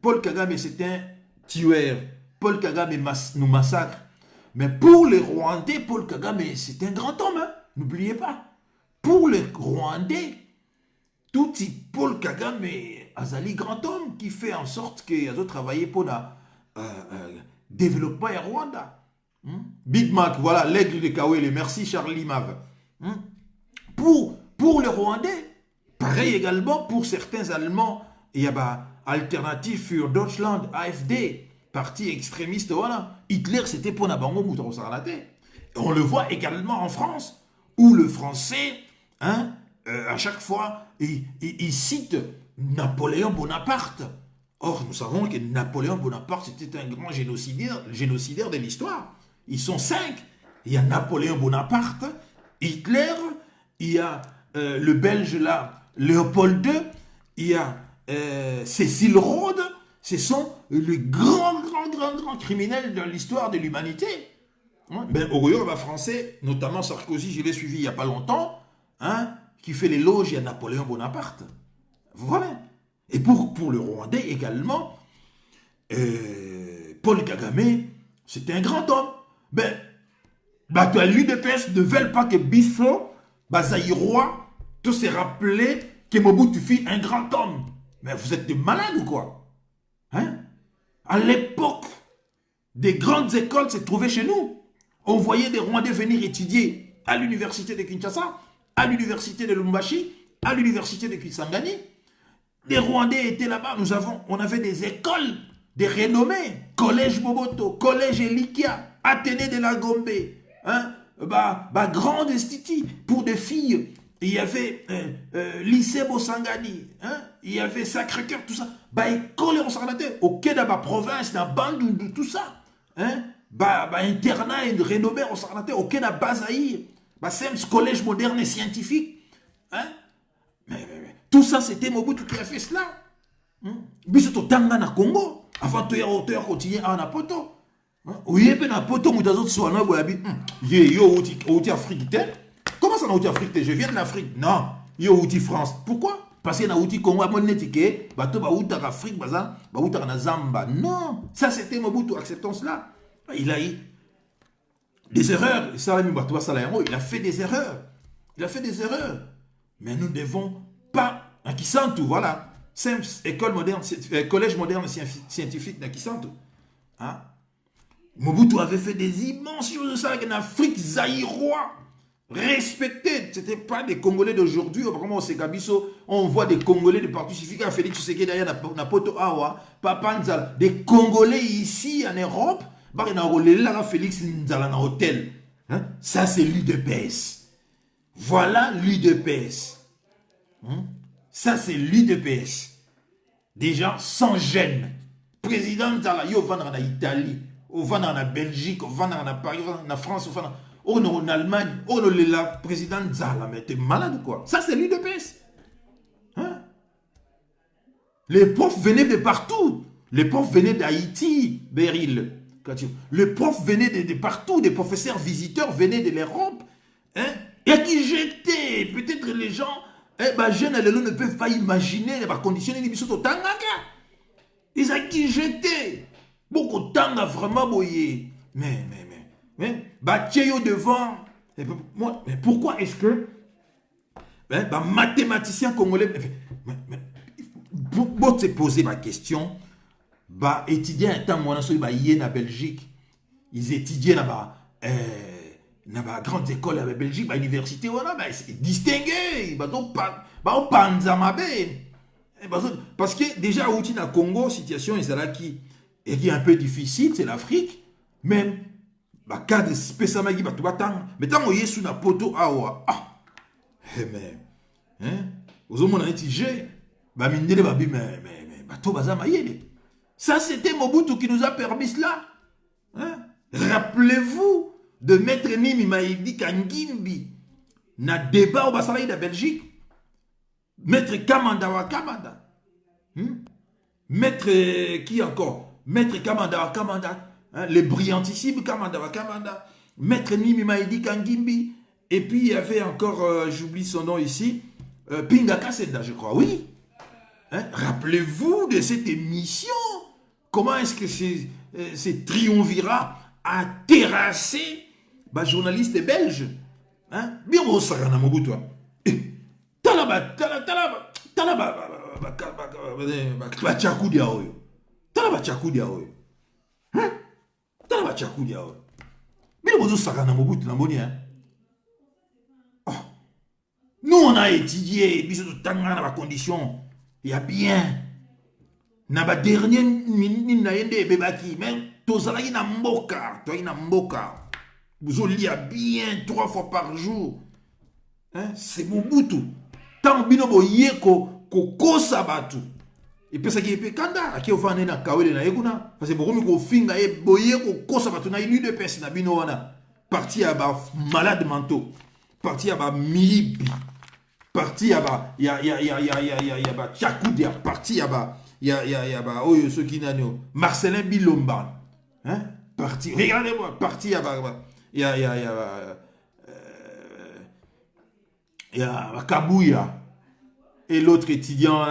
Paul Kagame c'est un tueur, Paul Kagame nous massacre, mais pour les Rwandais, Paul Kagame c'est un grand homme, hein? N'oubliez pas. Pour les Rwandais, tout Paul Kagame azali grand homme qui fait en sorte qu'il a travaillé pour le développement en Rwanda. Big Mac, voilà, l'aigle de Kawele, merci Charlie Mav. Pour les Rwandais, pareil également pour certains Allemands, il y a Alternative für Deutschland, AfD, parti extrémiste, voilà. Hitler, c'était pour Nabango Moutaro Sarlate. On le voit également en France, où le français, hein, à chaque fois, il cite Napoléon Bonaparte. Or, nous savons que Napoléon Bonaparte, c'était un grand génocidaire de l'histoire. Ils sont 5. Il y a Napoléon Bonaparte, Hitler, il y a le Belge là, Léopold II, il y a Cécile Rhodes. Ce sont les grands criminels de l'histoire de l'humanité. Ben, au Royaume français, notamment Sarkozy, je l'ai suivi il n'y a pas longtemps, hein, qui fait l'éloge à Napoléon Bonaparte. Voilà. Et pour le Rwandais également, Paul Kagame, c'était un grand homme. Ben, l'UDPS ne veulent pas que Bissot, Bazaïrois, tout s'est rappelé que Mobutu fut un grand homme. Mais vous êtes des malades ou quoi? Hein? À l'époque, des grandes écoles se trouvaient chez nous. On voyait des Rwandais venir étudier à l'université de Kinshasa, à l'université de Lubumbashi, à l'université de Kisangani. Les Rwandais étaient là-bas. On avait des écoles, des renommées. Collège Boboto, Collège Elikia, Athénée de la Gombe, hein? Grande institut pour des filles. Il y avait lycée Bosangani, hein? Il y avait Sacré-Cœur, tout ça. École en Sarnaté, au Quai de la province, dans Bandundu, tout ça. Hein? Internat et renommé en Sarnaté, au Quai de Bazaïr. SEMS, collège moderne et scientifique. Hein? Mais tout ça, c'était Mobutu qui a fait cela. Biso Tanga na Congo. Avant de hauteur continuer à Napoto. Oui, et Napoto, Moutazo Tsouana, yo, outi Afrique. Comment ça, outi Afrique? Je viens de l'Afrique. Non, yo, outi France. Pourquoi? Parce que na outi Congo a monetike, bato ba outa Afrique baza, ba outa na Zamba. Non, ça c'était Mobutu, acceptons cela. Il a eu des erreurs. Il a fait des erreurs. Il a fait des erreurs. Mais nous ne devons pas, à Kisantu, voilà, école moderne, collège moderne scientifique de Kisantu. Hein? Mobutu avait fait des immenses choses de ça en Afrique zaïrois. Respectés. Ce n'étaient pas des Congolais d'aujourd'hui. Vraiment, au Sekabiso, on voit des Congolais de partout. Il suffit qu'à Félix Tshisekedi derrière na poto awa, Papa Nzala. Des Congolais ici en Europe, Félix Nzala dans hôtel. Hein? Ça, c'est l'UDPS. Voilà l'UDPS. Hein? Ça, c'est l'UDPS. Des gens sans gêne. Président Nzala, il va en Italie, il va en Belgique, il va en Paris, il va en France, il va en Allemagne, il va en président Nzala. Mais t'es malade ou quoi? Ça, c'est l'UDPS. Hein? Les profs venaient de partout. Les profs venaient d'Haïti, Beryl. Les profs venaient de partout. Des professeurs visiteurs venaient de l'Europe. Hein? Et qui jetaient. Peut-être les gens, jeunes ne peuvent pas imaginer les conditions de l'Ibissoto Tangaka. Ils ont qui jetaient. Beaucoup de temps vraiment boyé. Mais, Batcheyo devant. Mais pourquoi est-ce que mathématicien congolais. Pour te poser ma question, étudiants étant moi en Belgique, ils étudiaient dans la grande école à Belgique, université, voilà, c'est distingué, parce que déjà au Congo, situation est là qui est un peu difficile, c'est l'Afrique, même cas de spécialement qui mais tant que sous la poto awa, mais aux hommes on a étudié. Ça, c'était Mobutu qui nous a permis cela. Hein? Rappelez-vous de Maître Mimi Maïdi Kangimbi, na débat au Basaraï de Belgique. Maître Kamanda wa Kamanda. Maître qui encore? Maître Kamanda wa Kamanda. Hein? Les brillantissimes Kamanda wa Kamanda. Maître Mimi Maïdi Kangimbi. Et puis il y avait encore, j'oublie son nom ici, Pinga Kasenda, je crois, oui. Hein? Rappelez-vous de cette émission. Comment est-ce que ce triumvirat a terrassé les journalistes belges? Hein? Bien au Sarana Mobutu. Talaba Tchakoudia Oyo. Talaba Tchakoudia Oyo. Hein? Talaba Tchakoudia Oyo. Bien au Sarana Mobutu Namboni. Nous on a étudié, bis de tanga dans la condition. Il y a bien. Na ba dernier minute na yende bebaki mais tozala ina mboka, toi ina mboka. Vous lia bien 3 fois par jour. Hein, c'est Mobutu. Tant bino boyeko kokosa batu. Et puis ça qui est kanda, aki ofane na kawele na yekuna parce que bokomi ko finga e boyeko kosa batu na ilu de pes na bino wana. Parti à ba malade mentaux. Parti à ba mibi. Parti à ba ya ba Tchakoudia, parti à ba ya oyo ceux qui n'ont Marcelin Bilomba, hein, parti, regardez-moi, parti à ba ya Kabouya et l'autre étudiant,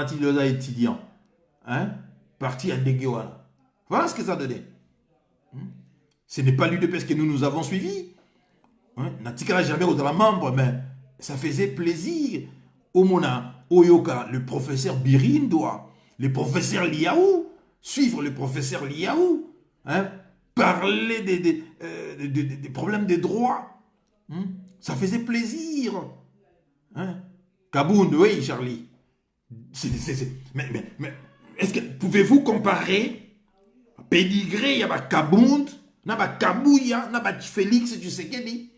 hein, parti à Ndegewana. Voilà ce que ça donnait. Ce n'est pas l'UDPS que nous avons suivi. Natikala jamais aux membres, mais ça faisait plaisir. Au Mona, Oyoka, le professeur Birindoa, le professeur Liaou, suivre le professeur Liaou, hein, parler des problèmes de droit. Ça faisait plaisir. Hein? Kabound, oui, Charlie. Mais est-ce que pouvez-vous comparer Pédigré, il y a Kabound, Kabouya, Félix Tshisekedi,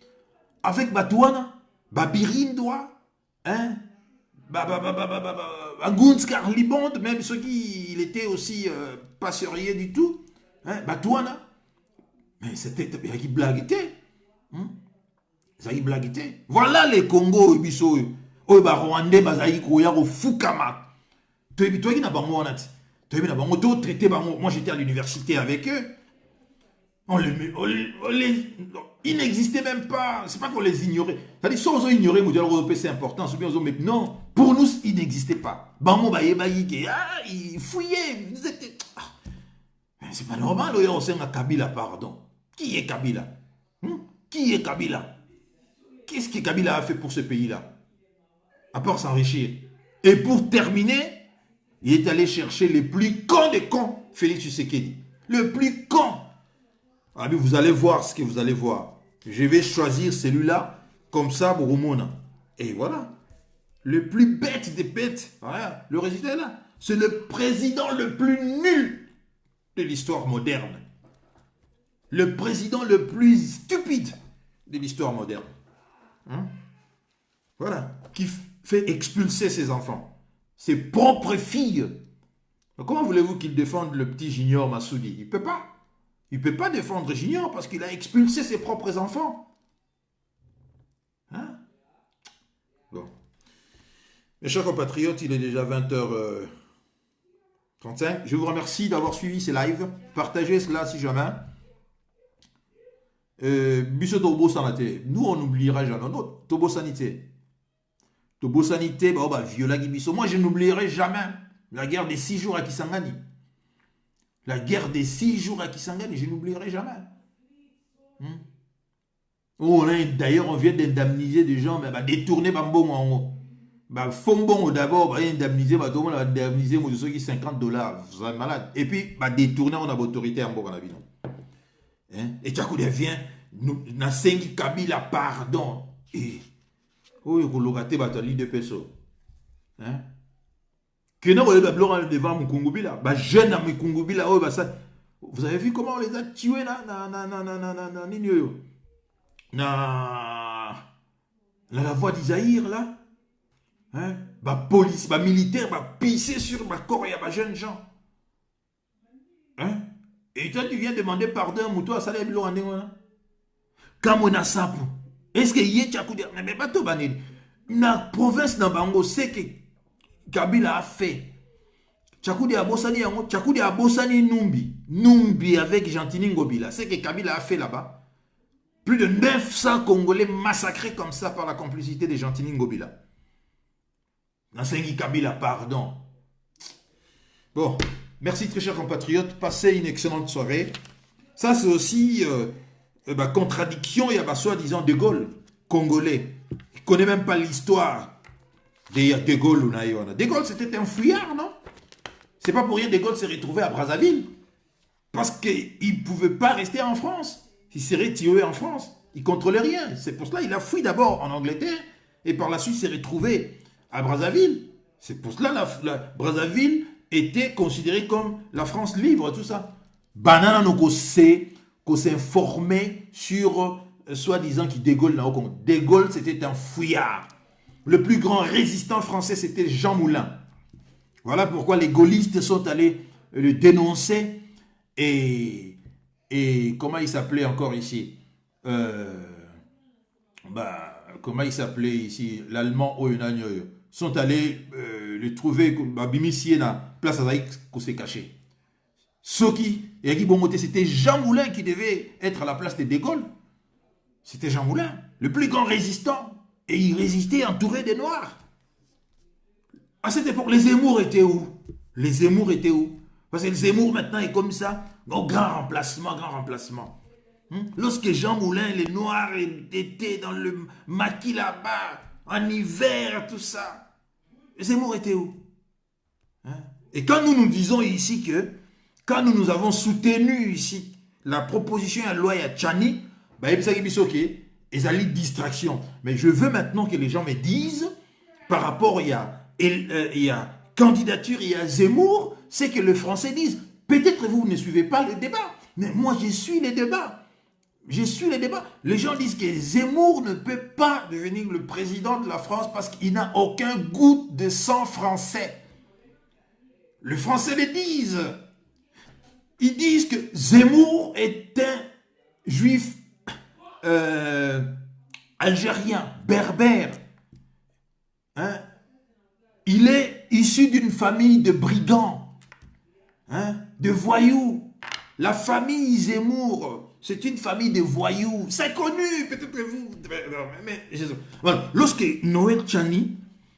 avec Batouana, Birindoa, hein? Gunskar Libonde, même ceux qui il était aussi pas sérieux du tout, hein, Batouana. Mais c'était qui blagueté. Ça y blagueté. Voilà les Congo biso o ba Rwandais bazaï ko ya ko fukama. Toi qui n'a pas moi on toi na bango to traité bango. Moi j'étais à l'université avec eux. On les Ils n'existaient même pas. C'est pas qu'on les ignorait. C'est-à-dire, si on ignorait le modèle européen, c'est important. Mais non, pour nous, ils n'existaient pas. Ils fouillaient. C'est pas normal, on sait Kabila, pardon. Qui est Kabila? Qui est Kabila? Qu'est-ce que Kabila a fait pour ce pays-là? À part s'enrichir. Et pour terminer, il est allé chercher les plus cons des cons, Félix Tshisekedi. Le plus con. Ah, mais vous allez voir ce que vous allez voir. Je vais choisir celui-là, comme ça, Burumona. Et voilà. Le plus bête des bêtes. Voilà. Le résultat est là. C'est le président le plus nul de l'histoire moderne. Le président le plus stupide de l'histoire moderne. Voilà. Qui fait expulser ses enfants. Ses propres filles. Comment voulez-vous qu'il défende le petit Junior Massoudi? Il ne peut pas. Il ne peut pas défendre Junior parce qu'il a expulsé ses propres enfants. Bon. Mes chers compatriotes, il est déjà 20h35. Je vous remercie d'avoir suivi ces lives. Partagez cela si jamais. Tobo Sanité. Nous, on n'oubliera jamais. Non, Tobo Sanité. Tobo Sanité, viola Gibiso. Moi, je n'oublierai jamais la guerre des 6 jours à Kisangani. La guerre des 6 jours à Kisangani, je n'oublierai jamais. D'ailleurs, on vient d'indemniser des gens, mais détourner Bambon en haut. Fombon d'abord, indemniser, tout le monde va indemniser ceux qui $50. Vous êtes malade. Et puis, détourner, on a l'autorité en la vie. Et Tchakou devient, na sengi Kabila, pardon. Et, il faut le batali de peso. Que non, devant mon Kongobila, jeune à mon Kongobila, vous avez vu comment on les a tués là, la voie d'Isaïr là, police, militaire, pisser sur ma corps, il y a jeunes gens. Et toi tu viens demander pardon à Moutou à Saleh Bilo Andengona. Comme on a ça, est-ce que y a mais pas tout banni. La province d'Ambango, c'est que Kabila a fait. Tchakoudi a bossani Numbi avec Gentini Ngobila. C'est que Kabila a fait là-bas. Plus de 900 Congolais massacrés comme ça par la complicité de Gentini Ngobila. Nasengi Kabila, pardon. Bon, merci très chers compatriotes. Passez une excellente soirée. Ça c'est aussi contradiction. Il y a soi-disant De Gaulle, Congolais. Il ne connaît même pas l'histoire. De Gaulle, De Gaulle, c'était un fouillard, non? C'est pas pour rien que De Gaulle s'est retrouvé à Brazzaville. Parce qu'il ne pouvait pas rester en France. Il serait tué en France. Il ne contrôlait rien. C'est pour cela qu'il a fui d'abord en Angleterre. Et par la suite, s'est retrouvé à Brazzaville. C'est pour cela que la Brazzaville était considérée comme la France libre, tout ça. Banana no qu'on s'informait sur soi-disant qui De Gaulle n'a au Congo. De Gaulle, c'était un fouillard. Le plus grand résistant français, c'était Jean Moulin. Voilà pourquoi les gaullistes sont allés le dénoncer. Et comment il s'appelait encore ici comment il s'appelait ici? L'allemand Oyonagnoyo. Sont allés le trouver, place à Zaïk, qu'on s'est caché. Soki, et Agui Bongote, c'était Jean Moulin qui devait être à la place de De Gaulle. C'était Jean Moulin, le plus grand résistant. Et il résistait entouré des Noirs. À cette époque, les Zemmour étaient où? Les Zemmour étaient où? Parce que le Zemmour maintenant est comme ça. Oh, grand remplacement, grand remplacement. Lorsque Jean Moulin, les Noirs étaient dans le maquis là-bas, en hiver, tout ça, les Zemmour étaient où? Et quand nous disons ici que, quand nous avons soutenu ici la proposition à loi à Tchani, ils allaient distraction. Mais je veux maintenant que les gens me disent, par rapport, il y a candidature, il y a Zemmour, c'est que les Français disent, peut-être vous ne suivez pas le débat, mais moi je suis les débats. Je suis les débats. Les gens disent que Zemmour ne peut pas devenir le président de la France parce qu'il n'a aucun goût de sang français. Les Français le disent. Ils disent que Zemmour est un juif algérien, berbère. Il est issu d'une famille de brigands, de voyous. La famille Zemmour, c'est une famille de voyous. C'est connu, peut-être que vous... Voilà. Lorsque Noël Tchani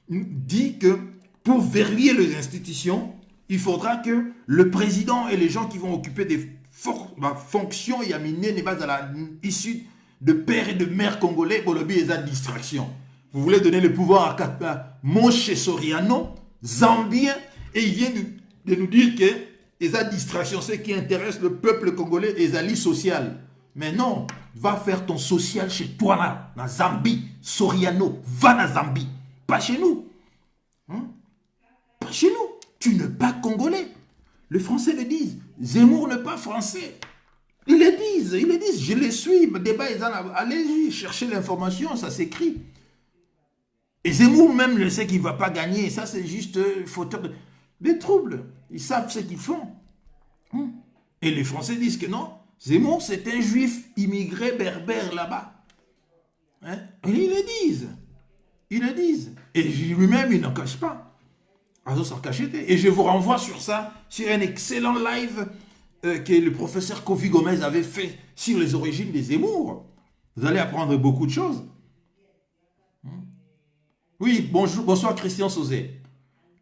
dit que pour verrouiller les institutions, il faudra que le président et les gens qui vont occuper des fonctions yamine n'est pas issus de pères et de mères congolais pour le biais de la distraction. Vous voulez donner le pouvoir à Moshe Soriano, Zambien, et il vient de nous dire que les distractions, c'est ce qui intéresse le peuple congolais, les alliés sociales. Mais non, va faire ton social chez toi là, dans Zambie, Soriano, va dans Zambie, pas chez nous. Hein? Pas chez nous. Tu n'es pas congolais. Les Français le disent. Zemmour n'est pas français. Ils le disent, je les suis. Le débat est allez-y, cherchez l'information, ça s'écrit. Et Zemmour même le sait qu'il ne va pas gagner. Ça, c'est juste fauteur de troubles. Ils savent ce qu'ils font. Et les Français disent que non. Zemmour, c'est un juif immigré berbère là-bas. Hein? Et ils le disent. Ils le disent. Et lui-même, il n'en cache pas. Et je vous renvoie sur ça, sur un excellent live que le professeur Kofi Gomez avait fait sur les origines des Zemmour. Vous allez apprendre beaucoup de choses. Oui, bonjour, bonsoir Christian Sauzé.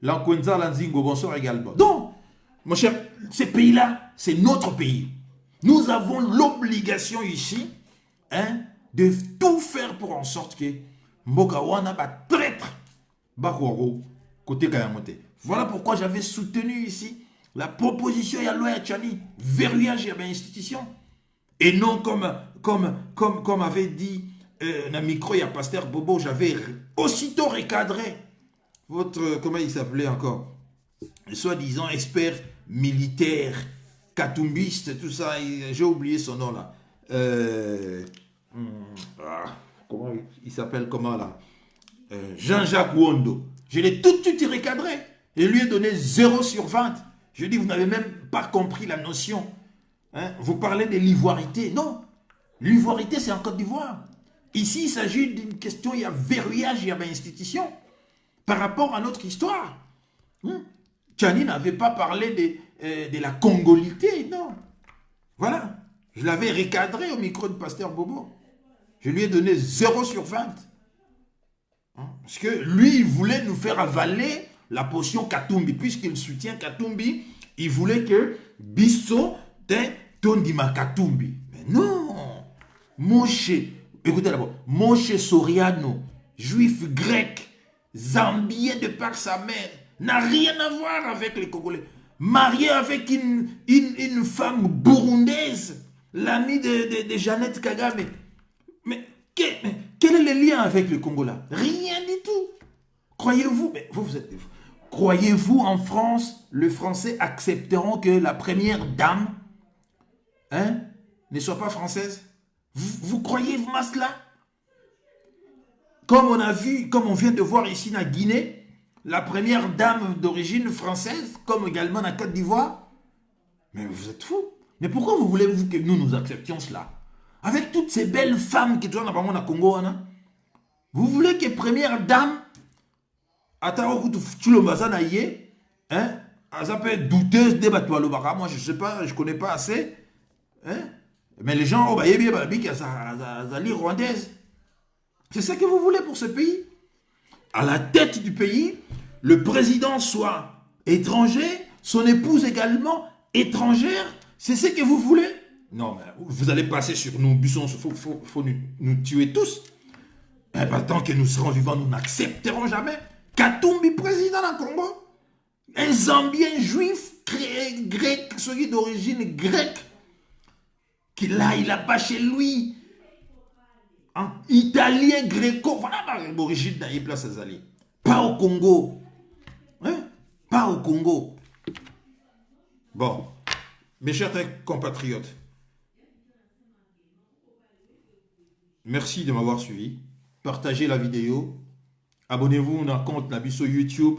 Lankwenza Lanzingo, bonsoir également. Donc, mon cher, ces pays-là, c'est notre pays. Nous avons l'obligation ici de tout faire pour en sorte que Mbokawana va traître Bakwaro côté Kayamote. Voilà pourquoi j'avais soutenu ici la proposition Yaloya Tchani, verrouillage et institution. Et non comme avait dit dans le micro, il y a Pasteur Bobo, j'avais aussitôt recadré votre, comment il s'appelait encore, soi-disant expert militaire, katumbiste, tout ça, j'ai oublié son nom là. Comment il s'appelle, comment là, Jean-Jacques Wondo. Je l'ai tout de suite recadré et lui ai donné 0 sur 20. Je dis, vous n'avez même pas compris la notion. Hein? Vous parlez de l'ivoirité. Non, l'ivoirité c'est en Côte d'Ivoire. Ici, il s'agit d'une question, il y a verrouillage, il y a institution par rapport à notre histoire. Tchani n'avait pas parlé de la congolité, non. Voilà. Je l'avais recadré au micro de Pasteur Bobo. Je lui ai donné 0 sur 20. Parce que lui, il voulait nous faire avaler la potion Katumbi. Puisqu'il soutient Katumbi, il voulait que Bisso Tondima Katumbi. Mais non. Moshe, écoutez d'abord, Moshe Soriano, juif grec, zambien de par sa mère, n'a rien à voir avec les Congolais. Marié avec une femme burundaise, l'amie de Jeannette Kagame. Mais quel est le lien avec le Congo là? Rien du tout. Croyez-vous, mais vous êtes... Croyez-vous en France, les Français accepteront que la première dame ne soit pas française? Vous croyez-vous à cela? Comme on a vu, comme on vient de voir ici en Guinée, la première dame d'origine française, comme également en Côte d'Ivoire. Mais vous êtes fous. Mais pourquoi vous voulez-vous que nous acceptions cela? Avec toutes ces belles femmes qui sont dans le Congo, vous voulez que première dame, elle peut être douteuse des bateaux. Moi, je ne sais pas, je ne connais pas assez. Mais les gens, rwandaise. C'est ça que vous voulez pour ce pays? À la tête du pays, le président soit étranger, son épouse également étrangère. C'est ce que vous voulez? Non, mais vous allez passer sur nous, Bussons, il faut nous tuer tous. Eh bien, tant que nous serons vivants, nous n'accepterons jamais Katumbi président dans le Congo. Un Zambien juif, grec, celui d'origine grecque, qui là, il a pas chez lui. En italien, gréco, voilà l'origine d'Aïe Place Azali. Pas au Congo. Pas au Congo. Bon, mes chers compatriotes, merci de m'avoir suivi. Partagez la vidéo. Abonnez-vous à notre compte Nabiso YouTube.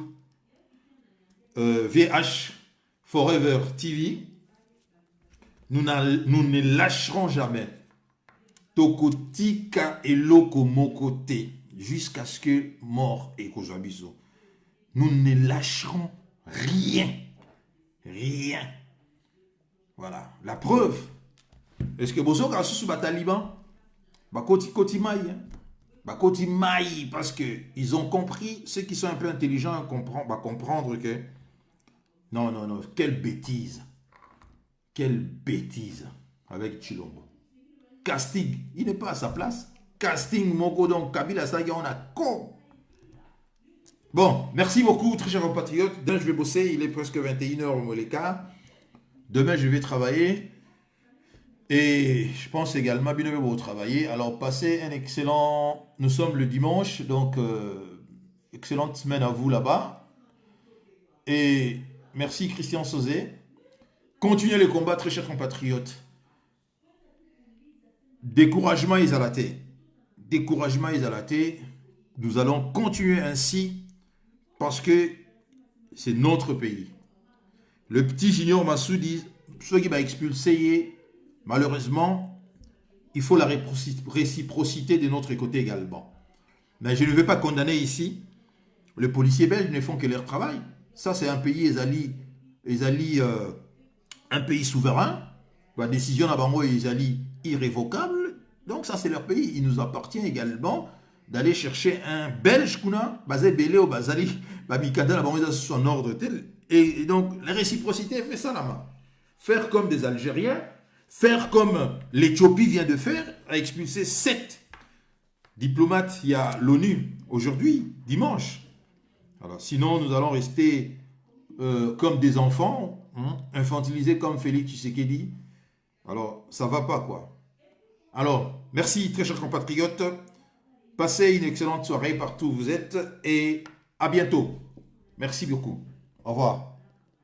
VH Forever TV. Nous ne lâcherons jamais. Tokotika et Loko Mokote. Jusqu'à ce que mort et Kozabiso. Nous ne lâcherons rien. Rien. Voilà, la preuve. Est-ce que Bozo a sous Taliban? Bah, Koti Maï. Bah, Koti Maï, parce qu'ils ont compris, ceux qui sont un peu intelligents comprendre que non, non, non, quelle bêtise. Quelle bêtise avec Chilombo. Casting, il n'est pas à sa place. Casting, Moko, donc Kabila Saga, on a con. Bon, merci beaucoup, très chers compatriotes. Demain, je vais bosser, il est presque 21h au Moleka. Demain, je vais travailler. Et je pense également, bien vous travailler. Alors, passez un excellent... Nous sommes le dimanche, donc excellente semaine à vous là-bas. Et merci Christian Sauzé. Continuez le combat, très chers compatriotes. Découragement isolaté. Découragement isolaté. Nous allons continuer ainsi parce que c'est notre pays. Le petit Junior Massoudi, ceux qui va expulser, malheureusement, il faut la réciprocité de notre côté également. Mais je ne vais pas condamner ici. Les policiers belges ne font que leur travail. Ça, c'est un pays, un pays souverain. La décision d'Abango est irrévocable. Donc, ça, c'est leur pays. Il nous appartient également d'aller chercher un Belge, basé Belé au Bazali, Babikada, la son ordre tel. Et donc, la réciprocité fait ça là-bas. Faire comme des Algériens, faire comme l'Éthiopie vient de faire, a expulsé 7 diplomates. Il y a l'ONU aujourd'hui, dimanche. Alors, sinon, nous allons rester comme des enfants, infantilisés comme Félix Tshisekedi. Alors, ça ne va pas, quoi. Alors, merci, très chers compatriotes. Passez une excellente soirée partout où vous êtes et à bientôt. Merci beaucoup. Au revoir.